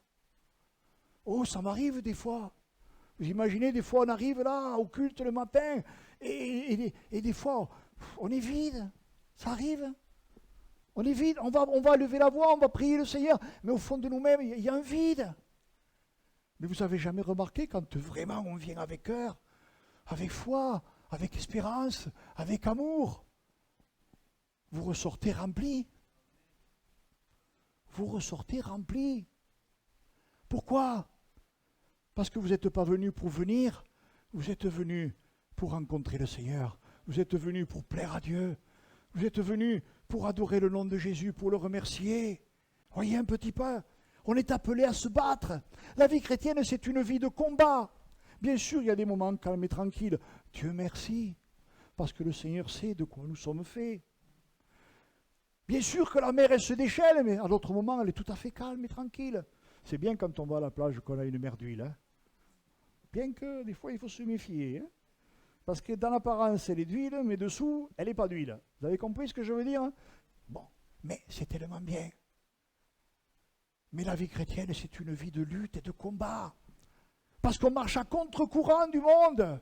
Speaker 1: Oh, ça m'arrive des fois. Vous imaginez, des fois on arrive là au culte le matin et des fois on est vide. Ça arrive. On est vide. On va lever la voix, on va prier le Seigneur. Mais au fond de nous-mêmes, il y a un vide. Mais vous n'avez jamais remarqué quand vraiment on vient avec cœur, avec foi, avec espérance, avec amour. vous ressortez remplis. Vous ressortez remplis. Pourquoi? Parce que vous n'êtes pas venu pour venir, vous êtes venu pour rencontrer le Seigneur. Vous êtes venu pour plaire à Dieu. Vous êtes venu pour adorer le nom de Jésus, pour le remercier. Voyez un petit peu, on est appelé à se battre. La vie chrétienne, c'est une vie de combat. Bien sûr, il y a des moments calmes et tranquilles. Dieu merci, parce que le Seigneur sait de quoi nous sommes faits. Bien sûr que la mer, elle se déchaîne, mais à d'autres moments, elle est tout à fait calme et tranquille. C'est bien quand on va à la plage qu'on a une mer d'huile. Hein. Bien que des fois, il faut se méfier. Hein. Parce que dans l'apparence, elle est d'huile, mais dessous, elle n'est pas d'huile. Vous avez compris ce que je veux dire? Bon, mais c'est tellement bien. Mais la vie chrétienne, c'est une vie de lutte et de combat. Parce qu'on marche à contre-courant du monde.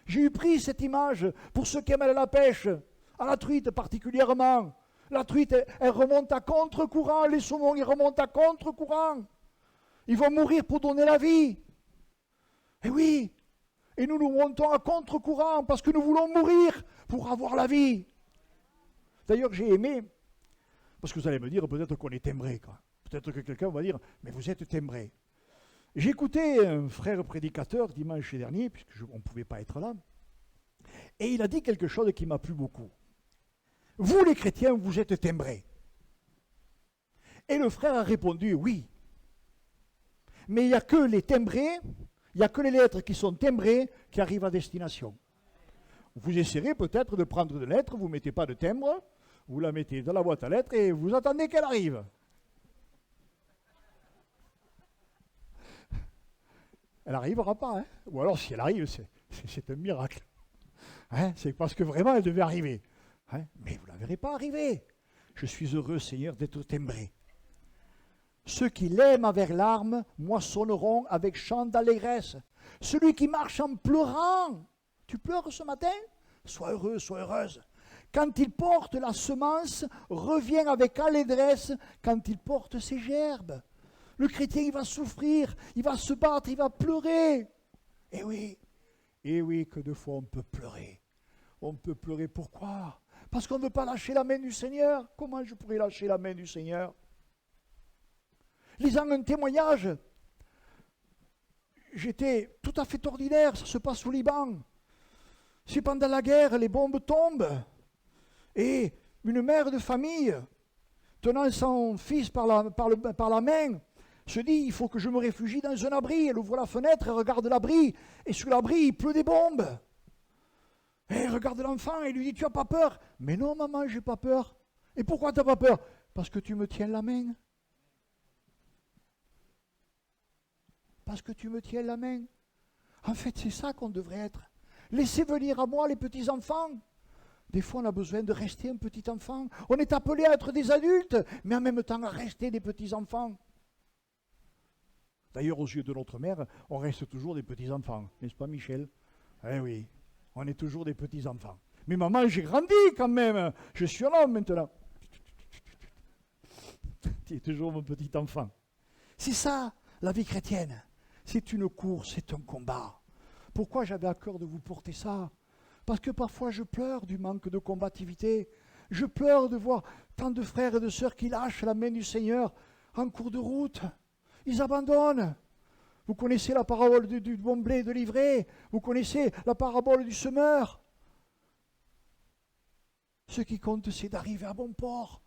Speaker 1: J'ai eu pris cette image pour ceux qui aiment la pêche, à la truite particulièrement. La truite, elle remonte à contre-courant, les saumons, ils remontent à contre-courant. Ils vont mourir pour donner la vie. Et oui, et nous montons à contre-courant parce que nous voulons mourir pour avoir la vie. D'ailleurs, j'ai aimé, parce que vous allez me dire peut-être qu'on est timbré. Peut-être que quelqu'un va dire, mais vous êtes timbré. J'ai écouté un frère prédicateur dimanche dernier, puisqu'on ne pouvait pas être là, et il a dit quelque chose qui m'a plu beaucoup. Vous les chrétiens, vous êtes timbrés. Et le frère a répondu, oui. Mais il n'y a que les timbrés, il n'y a que les lettres qui sont timbrées qui arrivent à destination. Vous essayerez peut-être de prendre une lettre, vous ne mettez pas de timbre, vous la mettez dans la boîte à lettres et vous attendez qu'elle arrive. Elle n'arrivera pas, hein. Ou alors si elle arrive, c'est un miracle. Hein, c'est parce que vraiment elle devait arriver. Hein, mais vous ne la verrez pas arriver. Je suis heureux, Seigneur, d'être timbré. Ceux qui l'aiment avec larmes moissonneront avec chant d'allégresse. Celui qui marche en pleurant, tu pleures ce matin? Sois heureux, sois heureuse. Quand il porte la semence, revient avec allégresse quand il porte ses gerbes. Le chrétien, il va souffrir, il va se battre, il va pleurer. Et oui, que de fois on peut pleurer. On peut pleurer, pourquoi? Parce qu'on ne veut pas lâcher la main du Seigneur. Comment je pourrais lâcher la main du Seigneur? Lisant un témoignage, j'étais tout à fait ordinaire, ça se passe au Liban. C'est pendant la guerre, les bombes tombent. Et une mère de famille, tenant son fils par la main, se dit, il faut que je me réfugie dans un abri. Elle ouvre la fenêtre, elle regarde l'abri, et sur l'abri, il pleut des bombes. Et elle regarde l'enfant et lui dit, tu n'as pas peur? Mais non, maman, j'ai pas peur. Et pourquoi tu n'as pas peur? Parce que tu me tiens la main. Parce que tu me tiens la main. En fait, c'est ça qu'on devrait être. Laissez venir à moi les petits-enfants. Des fois, on a besoin de rester un petit enfant. On est appelé à être des adultes, mais en même temps à rester des petits-enfants. D'ailleurs, aux yeux de notre mère, on reste toujours des petits-enfants. N'est-ce pas, Michel? Eh oui, on est toujours des petits-enfants. Mais maman, j'ai grandi quand même. Je suis un homme maintenant. Tu es toujours mon petit enfant. C'est ça, la vie chrétienne. C'est une course, c'est un combat. Pourquoi j'avais à cœur de vous porter ça? Parce que parfois je pleure du manque de combativité. Je pleure de voir tant de frères et de sœurs qui lâchent la main du Seigneur en cours de route. Ils abandonnent. Vous connaissez la parabole du bon blé de l'ivraie. Vous connaissez la parabole du semeur. Ce qui compte, c'est d'arriver à bon port.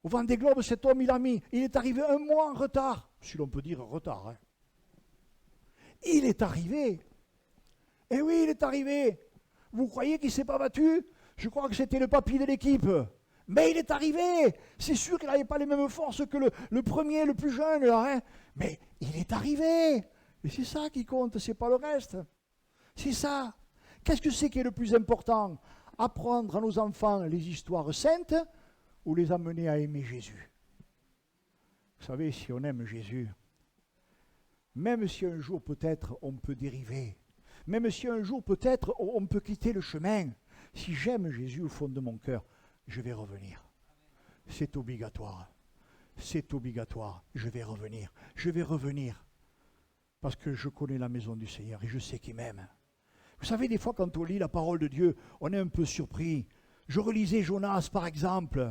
Speaker 1: Au Vendée Globe, cet homme, il est arrivé 1 mois en retard. Si l'on peut dire retard. Hein. Il est arrivé. Eh oui, il est arrivé. Vous croyez qu'il ne s'est pas battu? Je crois que c'était le papy de l'équipe. Mais il est arrivé. C'est sûr qu'il n'avait pas les mêmes forces que le premier, le plus jeune. Là, hein. Mais il est arrivé. Et c'est ça qui compte, c'est pas le reste. C'est ça. Qu'est-ce que c'est qui est le plus important? Apprendre à nos enfants les histoires saintes ou les amener à aimer Jésus? Vous savez, si on aime Jésus, même si un jour peut-être on peut dériver, même si un jour peut-être on peut quitter le chemin, si j'aime Jésus au fond de mon cœur, je vais revenir. C'est obligatoire. C'est obligatoire. Je vais revenir. Je vais revenir. Parce que je connais la maison du Seigneur et je sais qu'il m'aime. Vous savez, des fois, quand on lit la parole de Dieu, on est un peu surpris. Je relisais Jonas, par exemple,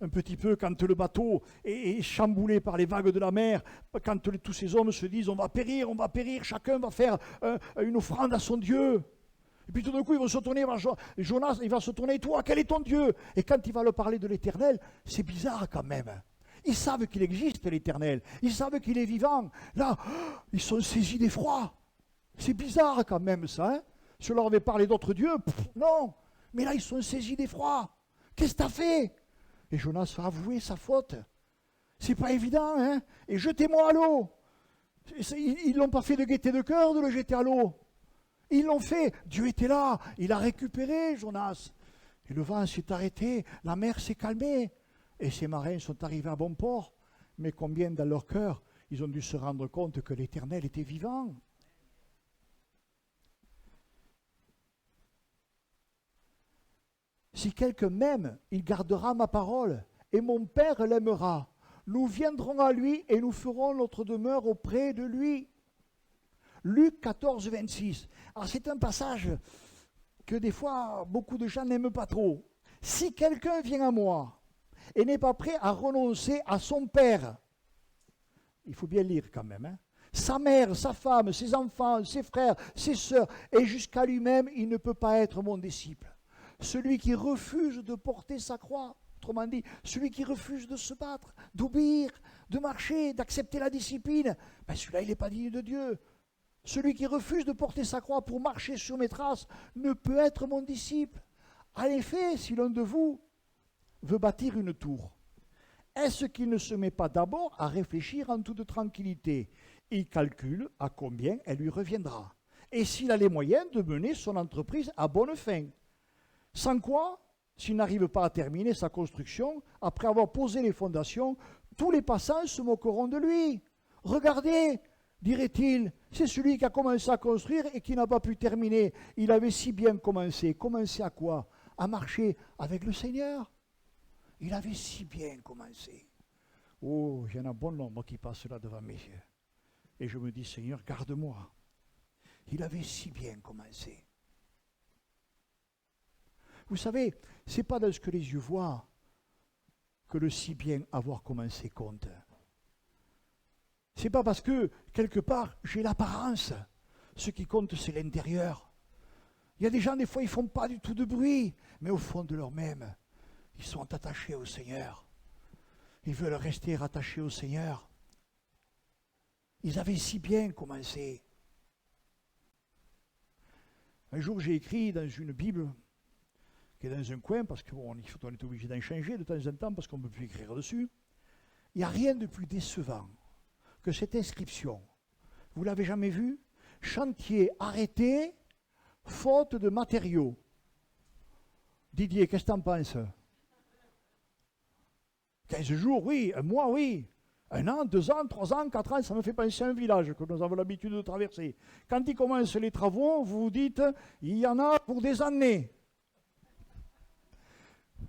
Speaker 1: un petit peu quand le bateau est chamboulé par les vagues de la mer, quand tous ces hommes se disent on va périr, chacun va faire une offrande à son Dieu. Et puis tout d'un coup, ils vont se tourner vers Jonas, il va se tourner, toi, quel est ton Dieu? Et quand il va leur parler de l'Éternel, c'est bizarre quand même. Ils savent qu'il existe l'Éternel, ils savent qu'il est vivant. Là, ils sont saisis d'effroi. C'est bizarre quand même ça. Hein, je leur avais parlé d'autres dieux, non. Mais là, ils sont saisis d'effroi. Qu'est-ce que tu as fait? Et Jonas va avouer sa faute. C'est pas évident, hein? Et jetez-moi à l'eau. Ils l'ont pas fait de gaieté de cœur de le jeter à l'eau. Ils l'ont fait. Dieu était là. Il a récupéré Jonas. Et le vent s'est arrêté. La mer s'est calmée. Et ces marins sont arrivés à bon port. Mais combien dans leur cœur, ils ont dû se rendre compte que l'Éternel était vivant. Si quelqu'un m'aime, il gardera ma parole, et mon Père l'aimera. Nous viendrons à lui et nous ferons notre demeure auprès de lui. Luc 14, 26. Alors c'est un passage que des fois beaucoup de gens n'aiment pas trop. Si quelqu'un vient à moi et n'est pas prêt à renoncer à son Père, il faut bien lire quand même, hein, sa mère, sa femme, ses enfants, ses frères, ses sœurs, et jusqu'à lui-même, il ne peut pas être mon disciple. Celui qui refuse de porter sa croix, autrement dit, celui qui refuse de se battre, d'obéir, de marcher, d'accepter la discipline, ben celui-là, il n'est pas digne de Dieu. Celui qui refuse de porter sa croix pour marcher sur mes traces ne peut être mon disciple. En effet, si l'un de vous veut bâtir une tour, est-ce qu'il ne se met pas d'abord à réfléchir en toute tranquillité? Il calcule à combien elle lui reviendra. Et s'il a les moyens de mener son entreprise à bonne fin. Sans quoi, s'il n'arrive pas à terminer sa construction, après avoir posé les fondations, tous les passants se moqueront de lui. Regardez, dirait-il, c'est celui qui a commencé à construire et qui n'a pas pu terminer. Il avait si bien commencé. Commencé à quoi? À marcher avec le Seigneur. Il avait si bien commencé. Oh, il y en a bon nombre qui passent là devant mes yeux. Et je me dis, Seigneur, garde-moi. Il avait si bien commencé. Vous savez, ce n'est pas dans ce que les yeux voient que le si bien avoir commencé compte. Ce n'est pas parce que, quelque part, j'ai l'apparence. Ce qui compte, c'est l'intérieur. Il y a des gens, des fois, ils ne font pas du tout de bruit, mais au fond de leur-même, ils sont attachés au Seigneur. Ils veulent rester rattachés au Seigneur. Ils avaient si bien commencé. Un jour, j'ai écrit dans une Bible qui est dans un coin, parce qu'on est obligé d'en changer de temps en temps, parce qu'on ne peut plus écrire dessus. Il n'y a rien de plus décevant que cette inscription. Vous ne l'avez jamais vue? Chantier arrêté, faute de matériaux. Didier, qu'est-ce que tu en penses? 15 jours, oui. Un mois, oui. 1 an, 2 ans, 3 ans, 4 ans, ça me fait penser à un village que nous avons l'habitude de traverser. Quand ils commencent les travaux, vous vous dites, il y en a pour des années.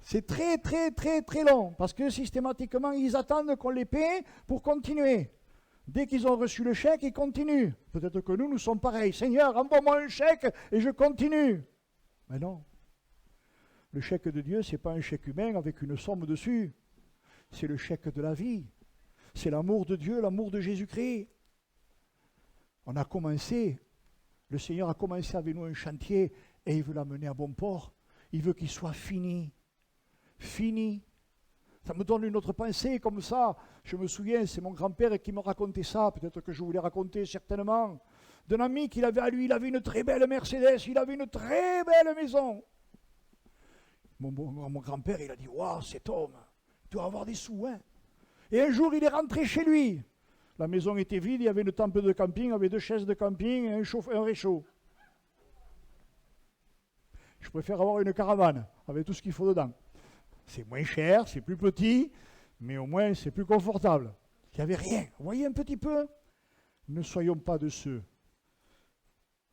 Speaker 1: C'est très, très, très, très long, parce que systématiquement, ils attendent qu'on les paie pour continuer. Dès qu'ils ont reçu le chèque, ils continuent. Peut-être que nous sommes pareils. Seigneur, envoie-moi un chèque et je continue. Mais non. Le chèque de Dieu, ce n'est pas un chèque humain avec une somme dessus. C'est le chèque de la vie. C'est l'amour de Dieu, l'amour de Jésus-Christ. On a commencé, le Seigneur a commencé avec nous un chantier et il veut l'amener à bon port. Il veut qu'il soit fini. Fini. Ça me donne une autre pensée comme ça. Je me souviens, c'est mon grand-père qui me racontait ça. Peut-être que je vous l'ai raconté certainement. D'un ami qu'il avait à lui, il avait une très belle Mercedes, il avait une très belle maison. Mon grand-père, il a dit, waouh, cet homme, il doit avoir des sous, hein. Et un jour, il est rentré chez lui. La maison était vide, il y avait une tente de camping, il y avait 2 chaises de camping et un réchaud. Je préfère avoir une caravane avec tout ce qu'il faut dedans. C'est moins cher, c'est plus petit, mais au moins c'est plus confortable. Il n'y avait rien. Vous voyez un petit peu? Ne soyons pas de ceux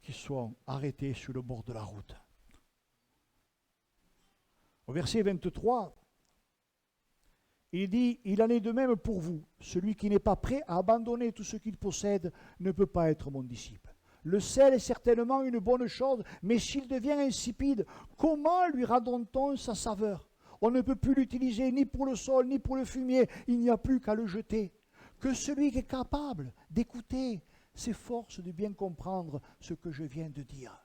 Speaker 1: qui sont arrêtés sur le bord de la route. Au verset 23, il dit, il en est de même pour vous. Celui qui n'est pas prêt à abandonner tout ce qu'il possède ne peut pas être mon disciple. Le sel est certainement une bonne chose, mais s'il devient insipide, comment lui rendons-on sa saveur? On ne peut plus l'utiliser ni pour le sol, ni pour le fumier. Il n'y a plus qu'à le jeter. Que celui qui est capable d'écouter s'efforce de bien comprendre ce que je viens de dire.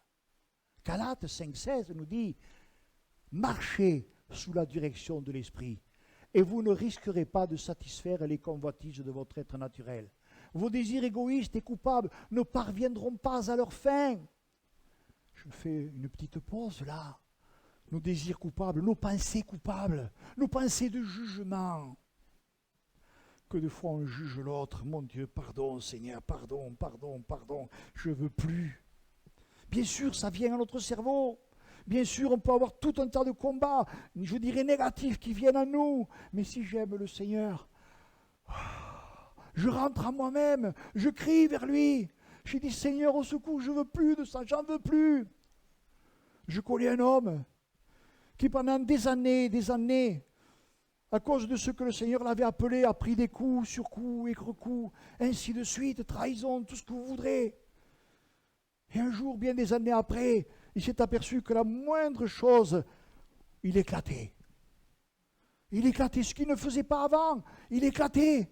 Speaker 1: Galates 5,16 nous dit « Marchez sous la direction de l'Esprit, et vous ne risquerez pas de satisfaire les convoitises de votre être naturel. Vos désirs égoïstes et coupables ne parviendront pas à leur fin. » Je fais une petite pause là. Nos désirs coupables, nos pensées coupables, nos pensées de jugement. Que de fois on juge l'autre. Mon Dieu, pardon Seigneur, pardon, je ne veux plus. Bien sûr, ça vient à notre cerveau. Bien sûr, on peut avoir tout un tas de combats, je dirais négatifs, qui viennent à nous. Mais si j'aime le Seigneur, je rentre à moi-même, je crie vers lui. Je dis, Seigneur, au secours, je ne veux plus de ça, j'en veux plus. Je connais un homme qui pendant des années, à cause de ce que le Seigneur l'avait appelé, a pris des coups sur coups, écre-coups, ainsi de suite, trahison, tout ce que vous voudrez. Et un jour, bien des années après, il s'est aperçu que la moindre chose, il éclatait. Il éclatait, ce qu'il ne faisait pas avant, il éclatait.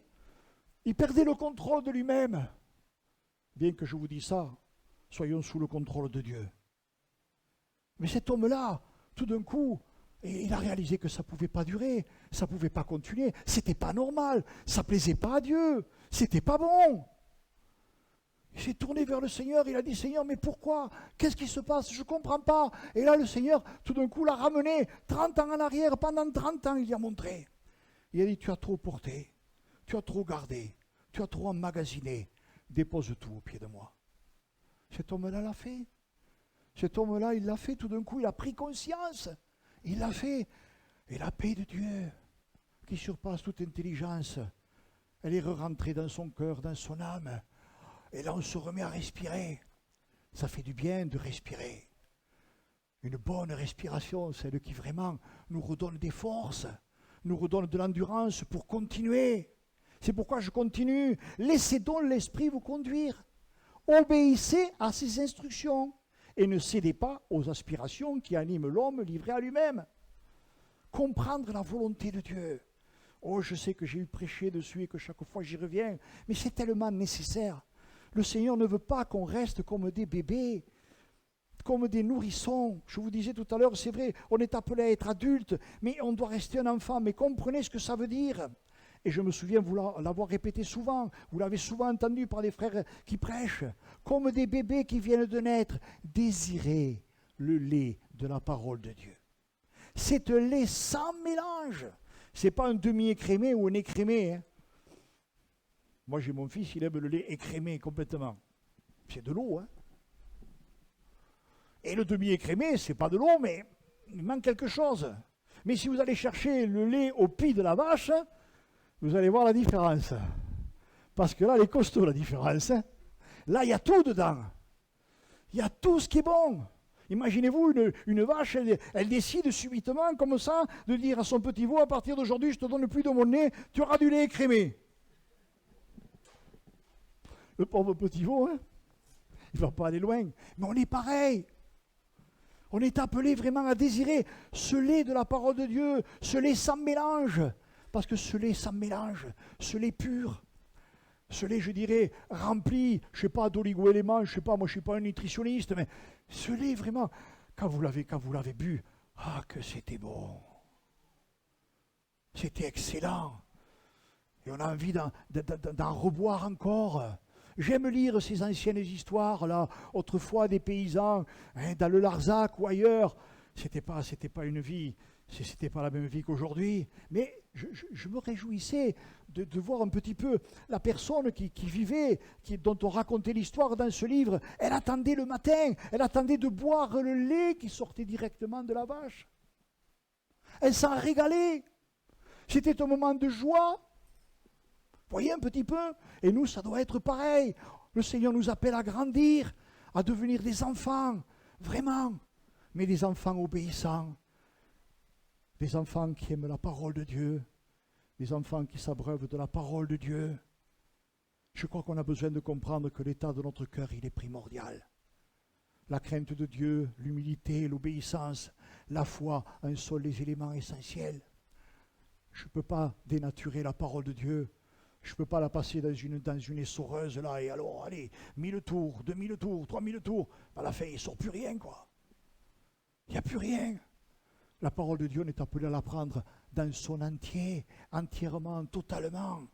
Speaker 1: Il perdait le contrôle de lui-même. Bien que je vous dise ça, soyons sous le contrôle de Dieu. Mais cet homme-là, tout d'un coup, il a réalisé que ça ne pouvait pas durer, ça ne pouvait pas continuer, c'était pas normal, ça ne plaisait pas à Dieu, c'était pas bon. Il s'est tourné vers le Seigneur, il a dit, Seigneur, mais pourquoi? Qu'est-ce qui se passe? Je ne comprends pas. Et là, le Seigneur, tout d'un coup, l'a ramené 30 ans en arrière, pendant 30 ans, il lui a montré. Il a dit, tu as trop porté, tu as trop gardé, tu as trop emmagasiné, dépose tout au pied de moi. Cet homme-là l'a fait. Cet homme-là, il l'a fait, tout d'un coup, il a pris conscience. Il l'a fait. Et la paix de Dieu, qui surpasse toute intelligence, elle est rentrée dans son cœur, dans son âme. Et là, on se remet à respirer. Ça fait du bien de respirer. Une bonne respiration, celle qui vraiment nous redonne des forces, nous redonne de l'endurance pour continuer. C'est pourquoi je continue. Laissez donc l'Esprit vous conduire. Obéissez à ses instructions et ne cédez pas aux aspirations qui animent l'homme livré à lui-même. Comprendre la volonté de Dieu. Oh, je sais que j'ai eu prêché dessus et que chaque fois j'y reviens, mais c'est tellement nécessaire. Le Seigneur ne veut pas qu'on reste comme des bébés, comme des nourrissons. Je vous disais tout à l'heure, c'est vrai, on est appelé à être adulte, mais on doit rester un enfant. Mais comprenez ce que ça veut dire. Et je me souviens vous l'avoir répété souvent, vous l'avez souvent entendu par des frères qui prêchent, comme des bébés qui viennent de naître, désirez le lait de la parole de Dieu. C'est un lait sans mélange. Ce n'est pas un demi-écrémé ou un écrémé. Hein. Moi, j'ai mon fils, il aime le lait écrémé complètement. C'est de l'eau. Hein. Et le demi-écrémé, c'est pas de l'eau, mais il manque quelque chose. Mais si vous allez chercher le lait au pied de la vache, vous allez voir la différence. Parce que là, elle est costaud, la différence. Hein. Là, il y a tout dedans. Il y a tout ce qui est bon. Imaginez-vous, une vache, elle décide subitement, comme ça, de dire à son petit veau, à partir d'aujourd'hui, je te donne plus de mon lait, tu auras du lait écrémé. Le pauvre petit veau, hein, il ne va pas aller loin. Mais on est pareil. On est appelé vraiment à désirer ce lait de la parole de Dieu, ce lait sans mélange. Parce que ce lait sans mélange, ce lait pur, ce lait, je dirais, rempli, je ne sais pas, d'oligo-éléments, je ne sais pas, moi je ne suis pas un nutritionniste, mais ce lait vraiment, quand vous l'avez bu, ah que c'était bon. C'était excellent. Et on a envie d'en reboire encore. J'aime lire ces anciennes histoires, là, autrefois des paysans, hein, dans le Larzac ou ailleurs. C'était pas une vie, c'était pas la même vie qu'aujourd'hui. Mais je me réjouissais de voir un petit peu la personne qui vivait, dont on racontait l'histoire dans ce livre. Elle attendait le matin, elle attendait de boire le lait qui sortait directement de la vache. Elle s'en régalait. C'était un moment de joie. Voyez un petit peu. Et nous, ça doit être pareil. Le Seigneur nous appelle à grandir, à devenir des enfants, vraiment. Mais des enfants obéissants. Des enfants qui aiment la parole de Dieu. Des enfants qui s'abreuvent de la parole de Dieu. Je crois qu'on a besoin de comprendre que l'état de notre cœur, il est primordial. La crainte de Dieu, l'humilité, l'obéissance, la foi en sont les éléments essentiels. Je ne peux pas dénaturer la parole de Dieu. Je ne peux pas la passer dans une essoreuse là, et alors, allez, 1000 tours, 2000 tours, 3000 tours. À la fin, il ne sort plus rien, quoi. Il n'y a plus rien. La parole de Dieu, on est appelé à la prendre dans son entier, entièrement, totalement.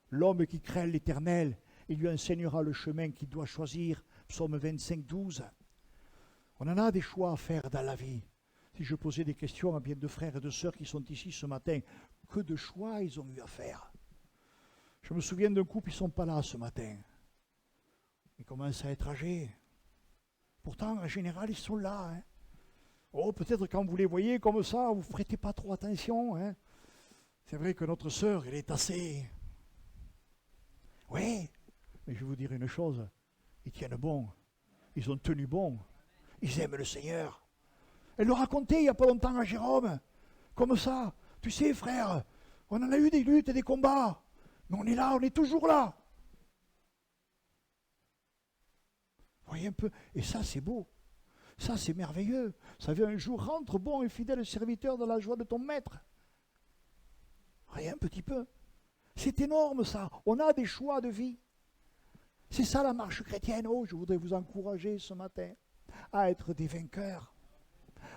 Speaker 1: L'homme qui craint l'Éternel, il lui enseignera le chemin qu'il doit choisir. Psaume 25, 12. On en a des choix à faire dans la vie. Si je posais des questions à bien de frères et de sœurs qui sont ici ce matin, que de choix ils ont eu à faire. Je me souviens d'un couple, ils ne sont pas là ce matin. Ils commencent à être âgés. Pourtant, en général, ils sont là. Hein. Oh, peut-être quand vous les voyez comme ça, vous ne prêtez pas trop attention. Hein. C'est vrai que notre sœur, elle est assez... Oui, mais je vais vous dire une chose. Ils tiennent bon. Ils ont tenu bon. Ils aiment le Seigneur. Elle le racontait il n'y a pas longtemps à Jérôme. Comme ça. Tu sais, frère, on en a eu des luttes et des combats. Mais on est là, on est toujours là. Vous voyez un peu. Et ça, c'est beau. Ça, c'est merveilleux. Ça veut un jour, rentre bon et fidèle serviteur dans la joie de ton maître. Rien un petit peu. C'est énorme, ça. On a des choix de vie. C'est ça la marche chrétienne. Oh, je voudrais vous encourager ce matin à être des vainqueurs.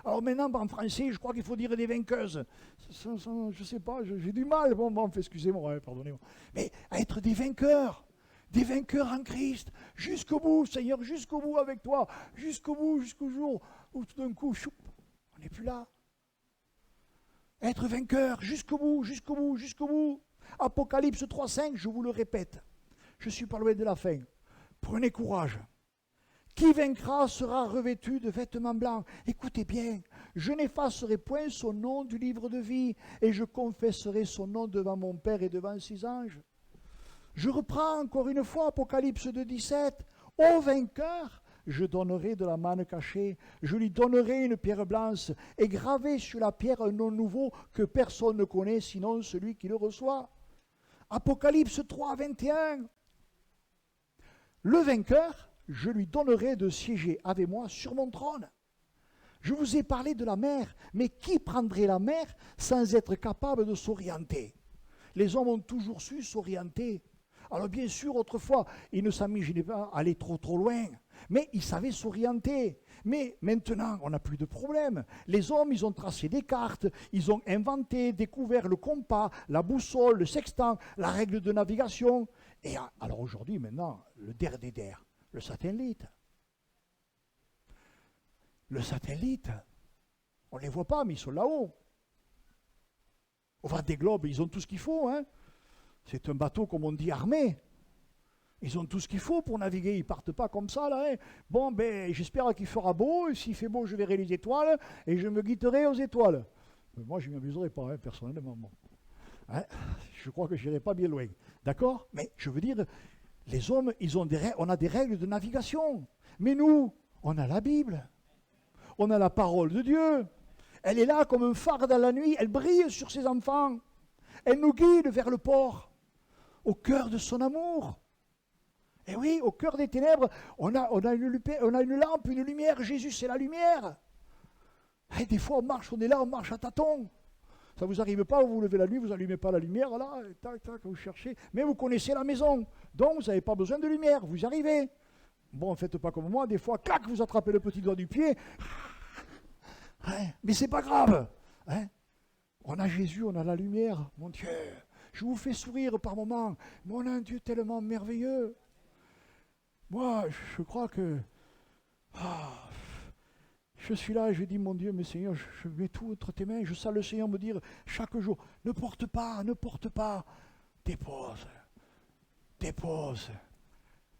Speaker 1: Alors maintenant, en français, je crois qu'il faut dire des vainqueuses. Je ne sais pas, j'ai du mal. Bon, excusez-moi, pardonnez-moi. Mais à être des vainqueurs en Christ, jusqu'au bout, Seigneur, jusqu'au bout avec toi, jusqu'au bout, jusqu'au jour où tout d'un coup, choup, on n'est plus là. Être vainqueur, jusqu'au bout, jusqu'au bout, jusqu'au bout. Apocalypse 3,5, je vous le répète. Je suis pas loin de la fin. Prenez courage. Qui vaincra sera revêtu de vêtements blancs. Écoutez bien, je n'effacerai point son nom du livre de vie, et je confesserai son nom devant mon Père et devant ses anges. Je reprends encore une fois Apocalypse 2,17. Au vainqueur, je donnerai de la manne cachée, je lui donnerai une pierre blanche, et gravé sur la pierre un nom nouveau que personne ne connaît, sinon celui qui le reçoit. Apocalypse 3,21. Le vainqueur, je lui donnerai de siéger avec moi sur mon trône. Je vous ai parlé de la mer, mais qui prendrait la mer sans être capable de s'orienter? Les hommes ont toujours su s'orienter. Alors bien sûr, autrefois, ils ne s'imaginaient pas aller trop loin, mais ils savaient s'orienter. Mais maintenant, on n'a plus de problème. Les hommes, ils ont tracé des cartes, ils ont inventé, découvert le compas, la boussole, le sextant, la règle de navigation. Et alors aujourd'hui, maintenant, le der des der. Le satellite. Le satellite, on ne les voit pas, mais ils sont là-haut. Au Vendée Globe, ils ont tout ce qu'il faut. Hein. C'est un bateau, comme on dit, armé. Ils ont tout ce qu'il faut pour naviguer. Ils ne partent pas comme ça, là. Hein. Bon, ben, j'espère qu'il fera beau. Et s'il fait beau, je verrai les étoiles et je me guetterai aux étoiles. Mais moi, je ne m'amuserai pas, hein, personnellement. Bon. Hein. Je crois que je n'irai pas bien loin. D'accord? Mais je veux dire... Les hommes, on a des règles de navigation. Mais nous, on a la Bible. On a la parole de Dieu. Elle est là comme un phare dans la nuit. Elle brille sur ses enfants. Elle nous guide vers le port. Au cœur de son amour. Et oui, au cœur des ténèbres, on a une lampe, une lumière. Jésus, c'est la lumière. Et des fois, on est là, on marche à tâtons. Ça ne vous arrive pas, vous vous levez la nuit, vous n'allumez pas la lumière, là, tac, tac, vous cherchez. Mais vous connaissez la maison, donc vous n'avez pas besoin de lumière, vous y arrivez. Bon, ne faites pas comme moi, des fois, clac, vous attrapez le petit doigt du pied. Hein, mais c'est pas grave. Hein. On a Jésus, on a la lumière, mon Dieu. Je vous fais sourire par moments, mais on a un Dieu tellement merveilleux. Moi, je crois que... je suis là et je dis, mon Dieu, mais Seigneur, je mets tout entre tes mains. Je sens le Seigneur me dire chaque jour, ne porte pas, dépose, dépose,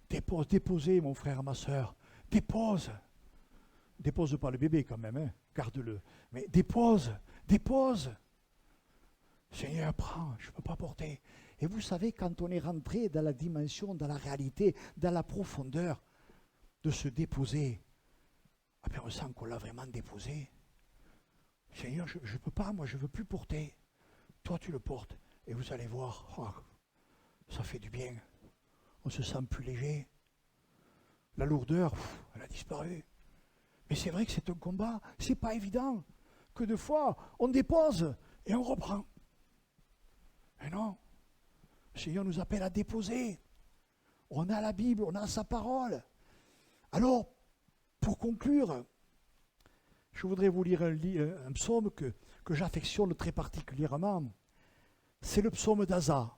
Speaker 1: dépose, déposez, mon frère, ma soeur, dépose. Dépose pas le bébé quand même, hein, garde-le. Mais dépose, dépose. Seigneur, prends, je ne peux pas porter. Et vous savez, quand on est rentré dans la dimension, dans la réalité, dans la profondeur de se déposer, après on sent qu'on l'a vraiment déposé. Seigneur, je ne peux pas, moi je ne veux plus porter. Toi tu le portes. Et vous allez voir, oh, Ça fait du bien. On se sent plus léger. La lourdeur, elle a disparu. Mais c'est vrai que c'est un combat. C'est pas évident. Que de fois, on dépose et on reprend. Mais non. Le Seigneur nous appelle à déposer. On a la Bible, on a sa parole. Alors, pour conclure, je voudrais vous lire un psaume que j'affectionne très particulièrement. C'est le psaume d'Asa.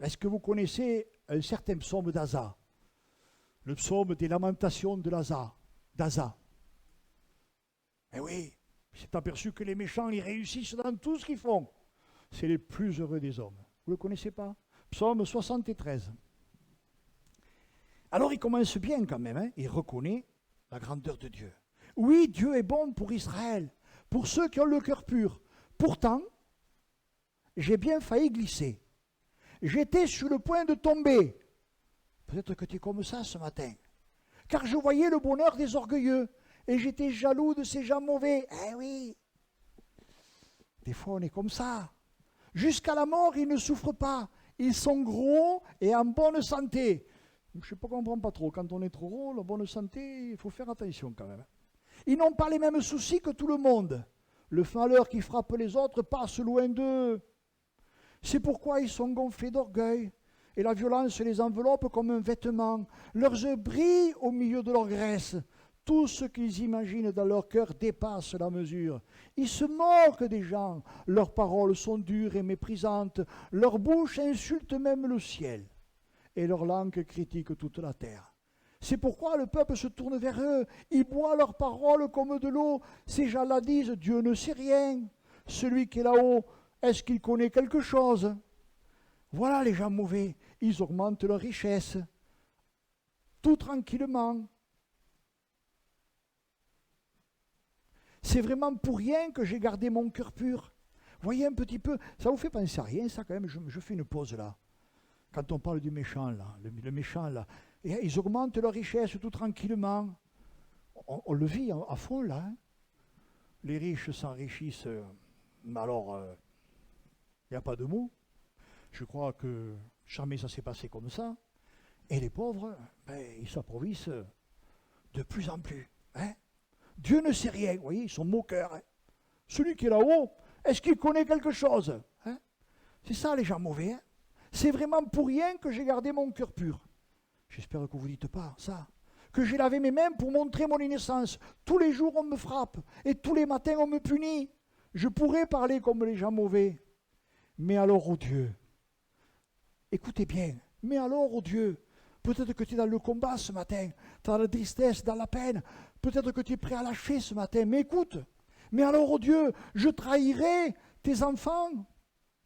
Speaker 1: Est-ce que vous connaissez un certain psaume d'Asa? Le psaume des lamentations d'Asa. Eh oui, il s'est aperçu que les méchants, ils réussissent dans tout ce qu'ils font. C'est les plus heureux des hommes. Vous ne le connaissez pas? Psaume 73. Alors il commence bien quand même, hein. Il reconnaît la grandeur de Dieu. Oui, Dieu est bon pour Israël, pour ceux qui ont le cœur pur. Pourtant, j'ai bien failli glisser. J'étais sur le point de tomber. Peut-être que tu es comme ça ce matin. Car je voyais le bonheur des orgueilleux et j'étais jaloux de ces gens mauvais. Eh oui, des fois on est comme ça. Jusqu'à la mort, ils ne souffrent pas. Ils sont gros et en bonne santé. Je ne sais pas, on ne comprend pas trop. Quand on est trop gros, la bonne santé, il faut faire attention quand même. Ils n'ont pas les mêmes soucis que tout le monde. Le malheur qui frappe les autres passe loin d'eux. C'est pourquoi ils sont gonflés d'orgueil. Et la violence les enveloppe comme un vêtement. Leurs yeux brillent au milieu de leur graisse. Tout ce qu'ils imaginent dans leur cœur dépasse la mesure. Ils se moquent des gens. Leurs paroles sont dures et méprisantes. Leur bouche insulte même le ciel. Et leur langue critique toute la terre. C'est pourquoi le peuple se tourne vers eux. Il boit leurs paroles comme de l'eau. Ces gens-là disent, Dieu ne sait rien. Celui qui est là-haut, est-ce qu'il connaît quelque chose? Voilà les gens mauvais. Ils augmentent leur richesse. Tout tranquillement. C'est vraiment pour rien que j'ai gardé mon cœur pur. Voyez un petit peu, ça vous fait penser à rien, ça quand même, je fais une pause là. Quand on parle du méchant là, le méchant là, et ils augmentent leur richesse tout tranquillement. On le vit à fond là. Hein. Les riches s'enrichissent, mais alors, il n'y a pas de mots. Je crois que jamais ça s'est passé comme ça. Et les pauvres, ils s'approvissent de plus en plus. Hein. Dieu ne sait rien, vous voyez, ils sont moqueurs. Hein. Celui qui est là-haut, est-ce qu'il connaît quelque chose? Hein. C'est ça les gens mauvais. Hein. C'est vraiment pour rien que j'ai gardé mon cœur pur. J'espère que vous ne dites pas ça. Que j'ai lavé mes mains pour montrer mon innocence. Tous les jours on me frappe et tous les matins on me punit. Je pourrais parler comme les gens mauvais. Mais alors, oh Dieu, écoutez bien, mais alors, oh Dieu, peut-être que tu es dans le combat ce matin, tu es dans la tristesse, dans la peine, peut-être que tu es prêt à lâcher ce matin, mais écoute, mais alors, oh Dieu, je trahirai tes enfants.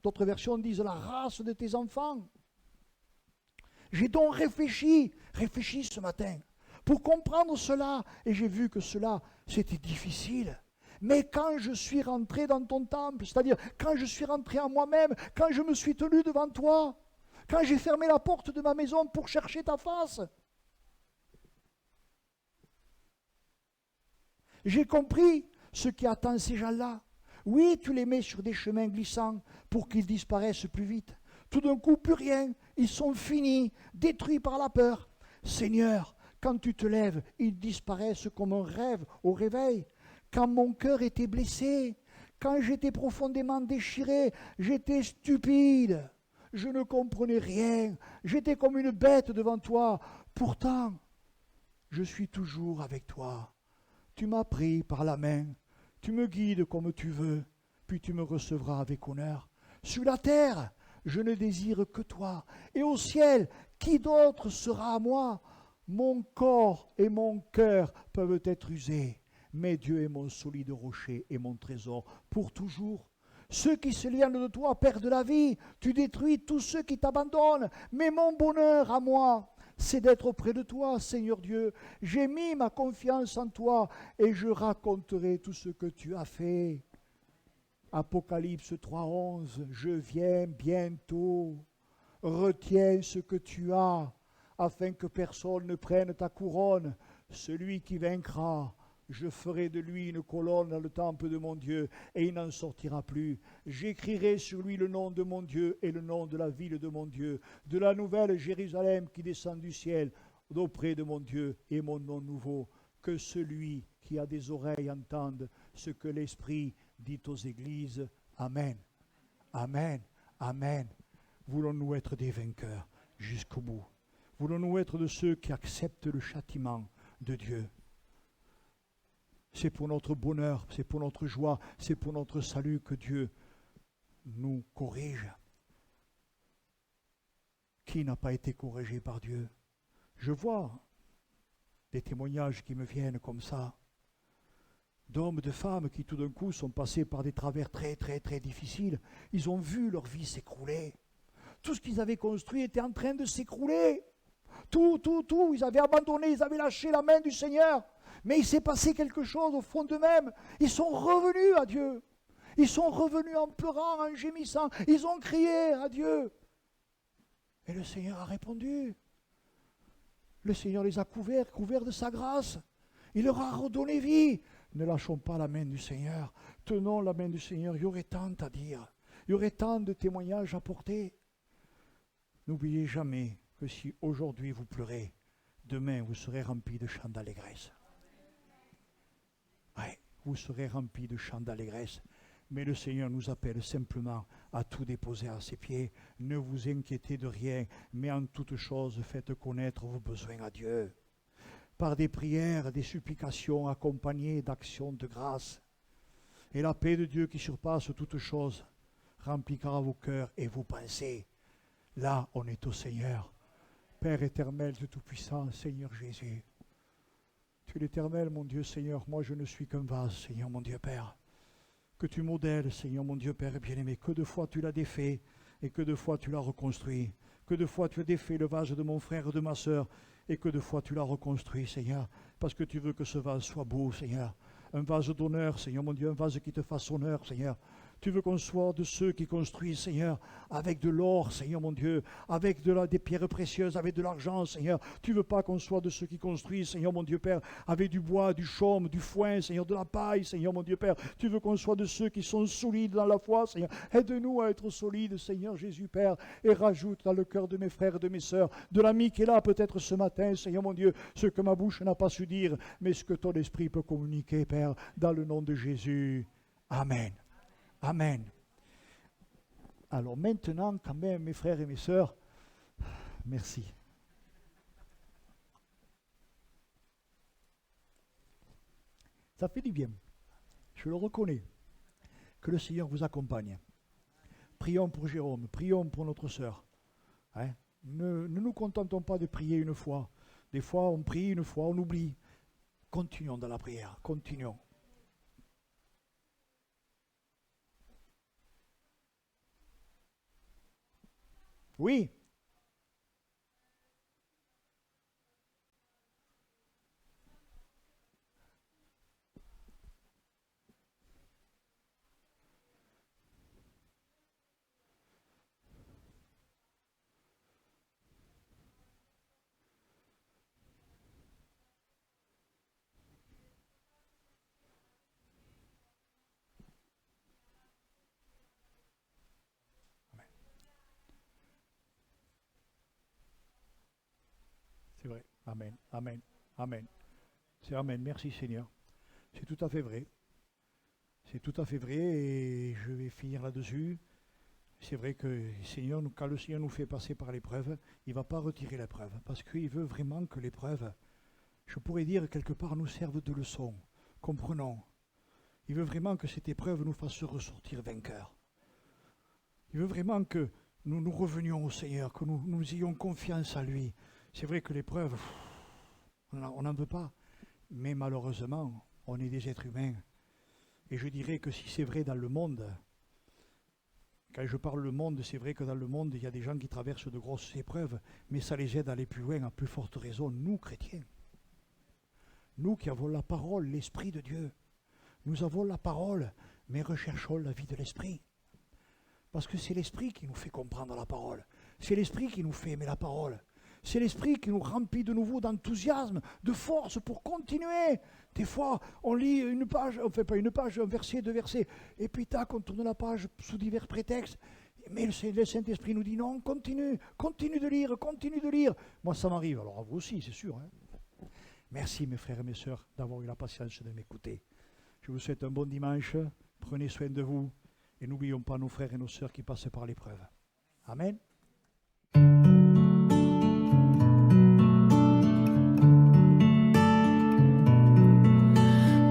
Speaker 1: D'autres versions disent la race de tes enfants. J'ai donc réfléchi ce matin, pour comprendre cela, et j'ai vu que cela, c'était difficile. Mais quand je suis rentré dans ton temple, c'est-à-dire quand je suis rentré en moi-même, quand je me suis tenu devant toi, quand j'ai fermé la porte de ma maison pour chercher ta face, j'ai compris ce qui attend ces gens-là. Oui, tu les mets sur des chemins glissants pour qu'ils disparaissent plus vite. Tout d'un coup, plus rien, ils sont finis, détruits par la peur. Seigneur, quand tu te lèves, ils disparaissent comme un rêve au réveil. Quand mon cœur était blessé, quand j'étais profondément déchiré, j'étais stupide. Je ne comprenais rien. J'étais comme une bête devant toi. Pourtant, je suis toujours avec toi. Tu m'as pris par la main. Tu me guides comme tu veux. Puis tu me recevras avec honneur. Sur la terre, je ne désire que toi. Et au ciel, qui d'autre sera à moi? Mon corps et mon cœur peuvent être usés. Mais Dieu est mon solide rocher et mon trésor pour toujours. Ceux qui se liennent de toi perdent la vie. Tu détruis tous ceux qui t'abandonnent. Mais mon bonheur à moi, c'est d'être auprès de toi, Seigneur Dieu. J'ai mis ma confiance en toi et je raconterai tout ce que tu as fait. Apocalypse 3:11, je viens bientôt. Retiens ce que tu as, afin que personne ne prenne ta couronne. Celui qui vaincra Je ferai de lui une colonne dans le temple de mon Dieu, et il n'en sortira plus. J'écrirai sur lui le nom de mon Dieu et le nom de la ville de mon Dieu, de la nouvelle Jérusalem qui descend du ciel, d'auprès de mon Dieu, et mon nom nouveau. Que celui qui a des oreilles entende ce que l'Esprit dit aux églises. Amen. Amen. Amen. Voulons-nous être des vainqueurs jusqu'au bout? Voulons-nous être de ceux qui acceptent le châtiment de Dieu? C'est pour notre bonheur, c'est pour notre joie, c'est pour notre salut que Dieu nous corrige. Qui n'a pas été corrigé par Dieu? Je vois des témoignages qui me viennent comme ça, d'hommes, de femmes qui tout d'un coup sont passés par des travers très très très difficiles. Ils ont vu leur vie s'écrouler. Tout ce qu'ils avaient construit était en train de s'écrouler. Tout, ils avaient abandonné, ils avaient lâché la main du Seigneur. Mais il s'est passé quelque chose au fond d'eux-mêmes. Ils sont revenus à Dieu. Ils sont revenus en pleurant, en gémissant. Ils ont crié à Dieu. Et le Seigneur a répondu. Le Seigneur les a couverts de sa grâce. Il leur a redonné vie. Ne lâchons pas la main du Seigneur. Tenons la main du Seigneur. Il y aurait tant à dire. Il y aurait tant de témoignages à porter. N'oubliez jamais que si aujourd'hui vous pleurez, demain vous serez remplis de chants d'allégresse. Oui, vous serez remplis de chants d'allégresse. Mais le Seigneur nous appelle simplement à tout déposer à ses pieds. Ne vous inquiétez de rien, mais en toute chose faites connaître vos besoins à Dieu. Par des prières, des supplications accompagnées d'actions de grâce. Et la paix de Dieu qui surpasse toute chose remplira vos cœurs et vos pensées. Là, on est au Seigneur. Père éternel de Tout-Puissant, Seigneur Jésus. Tu es l'éternel, mon Dieu, Seigneur. Moi, je ne suis qu'un vase, Seigneur, mon Dieu, Père. Que tu modèles, Seigneur, mon Dieu, Père bien-aimé. Que de fois tu l'as défait et que de fois tu l'as reconstruit. Que de fois tu as défait le vase de mon frère et de ma sœur et que de fois tu l'as reconstruit, Seigneur. Parce que tu veux que ce vase soit beau, Seigneur. Un vase d'honneur, Seigneur, mon Dieu, un vase qui te fasse honneur, Seigneur. Tu veux qu'on soit de ceux qui construisent, Seigneur, avec de l'or, Seigneur mon Dieu, avec des pierres précieuses, avec de l'argent, Seigneur. Tu ne veux pas qu'on soit de ceux qui construisent, Seigneur mon Dieu Père, avec du bois, du chaume, du foin, Seigneur, de la paille, Seigneur mon Dieu Père. Tu veux qu'on soit de ceux qui sont solides dans la foi, Seigneur. Aide-nous à être solides, Seigneur Jésus Père, et rajoute dans le cœur de mes frères et de mes sœurs, de l'ami qui est là peut-être ce matin, Seigneur mon Dieu, ce que ma bouche n'a pas su dire, mais ce que ton esprit peut communiquer, Père, dans le nom de Jésus. Amen. Amen. Alors maintenant, quand même, mes frères et mes sœurs, merci. Ça fait du bien. Je le reconnais. Que le Seigneur vous accompagne. Prions pour Jérôme, prions pour notre sœur. Hein? Ne nous contentons pas de prier une fois. Des fois, on prie, une fois, on oublie. Continuons dans la prière, continuons. Oui. C'est vrai. Amen. Amen. Amen. C'est Amen. Merci Seigneur. C'est tout à fait vrai. C'est tout à fait vrai et je vais finir là-dessus. C'est vrai que Seigneur, quand le Seigneur nous fait passer par l'épreuve, il ne va pas retirer l'épreuve parce qu'il veut vraiment que l'épreuve, je pourrais dire quelque part, nous serve de leçon. Comprenons. Il veut vraiment que cette épreuve nous fasse ressortir vainqueurs. Il veut vraiment que nous revenions au Seigneur, que nous ayons confiance en lui. C'est vrai que l'épreuve, on n'en veut pas, mais malheureusement, on est des êtres humains. Et je dirais que si c'est vrai dans le monde, quand je parle le monde, c'est vrai que dans le monde, il y a des gens qui traversent de grosses épreuves, mais ça les aide à aller plus loin, à plus forte raison, nous, chrétiens. Nous qui avons la parole, l'Esprit de Dieu. Nous avons la parole, mais recherchons la vie de l'Esprit. Parce que c'est l'Esprit qui nous fait comprendre la parole. C'est l'Esprit qui nous fait aimer la parole. C'est l'Esprit qui nous remplit de nouveau d'enthousiasme, de force pour continuer. Des fois, on lit une page, on ne fait pas une page, un verset, deux versets, et puis tac, on tourne la page sous divers prétextes. Mais le Saint-Esprit nous dit non, continue de lire, continue de lire. Moi, ça m'arrive, alors à vous aussi, c'est sûr. Hein. Merci mes frères et mes sœurs d'avoir eu la patience de m'écouter. Je vous souhaite un bon dimanche, prenez soin de vous, et n'oublions pas nos frères et nos sœurs qui passent par l'épreuve. Amen.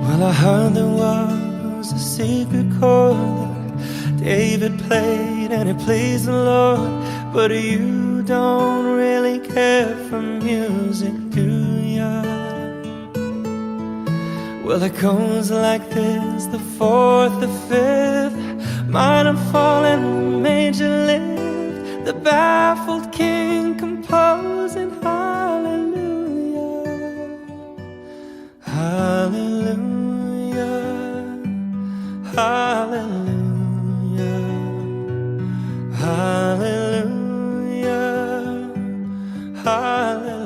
Speaker 2: Well, I heard there was a secret chord that David played and it pleased the Lord. But you don't really care for music, do ya? Well, it goes like this, the fourth, the fifth, minor fall and the major lift, the baffled king composing hallelujah, hallelujah, hallelujah, hallelujah, hallelujah.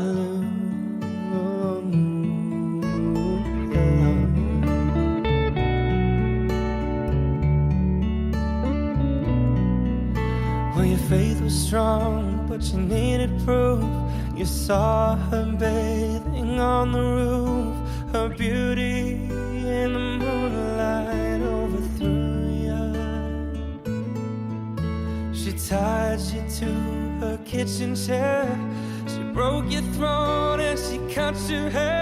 Speaker 2: Well, your faith was strong, but you needed proof. You saw her bathing on the roof, her beauty in the moonlight overthrew you. She tied you to her kitchen chair, she broke your throat and she cut your hair.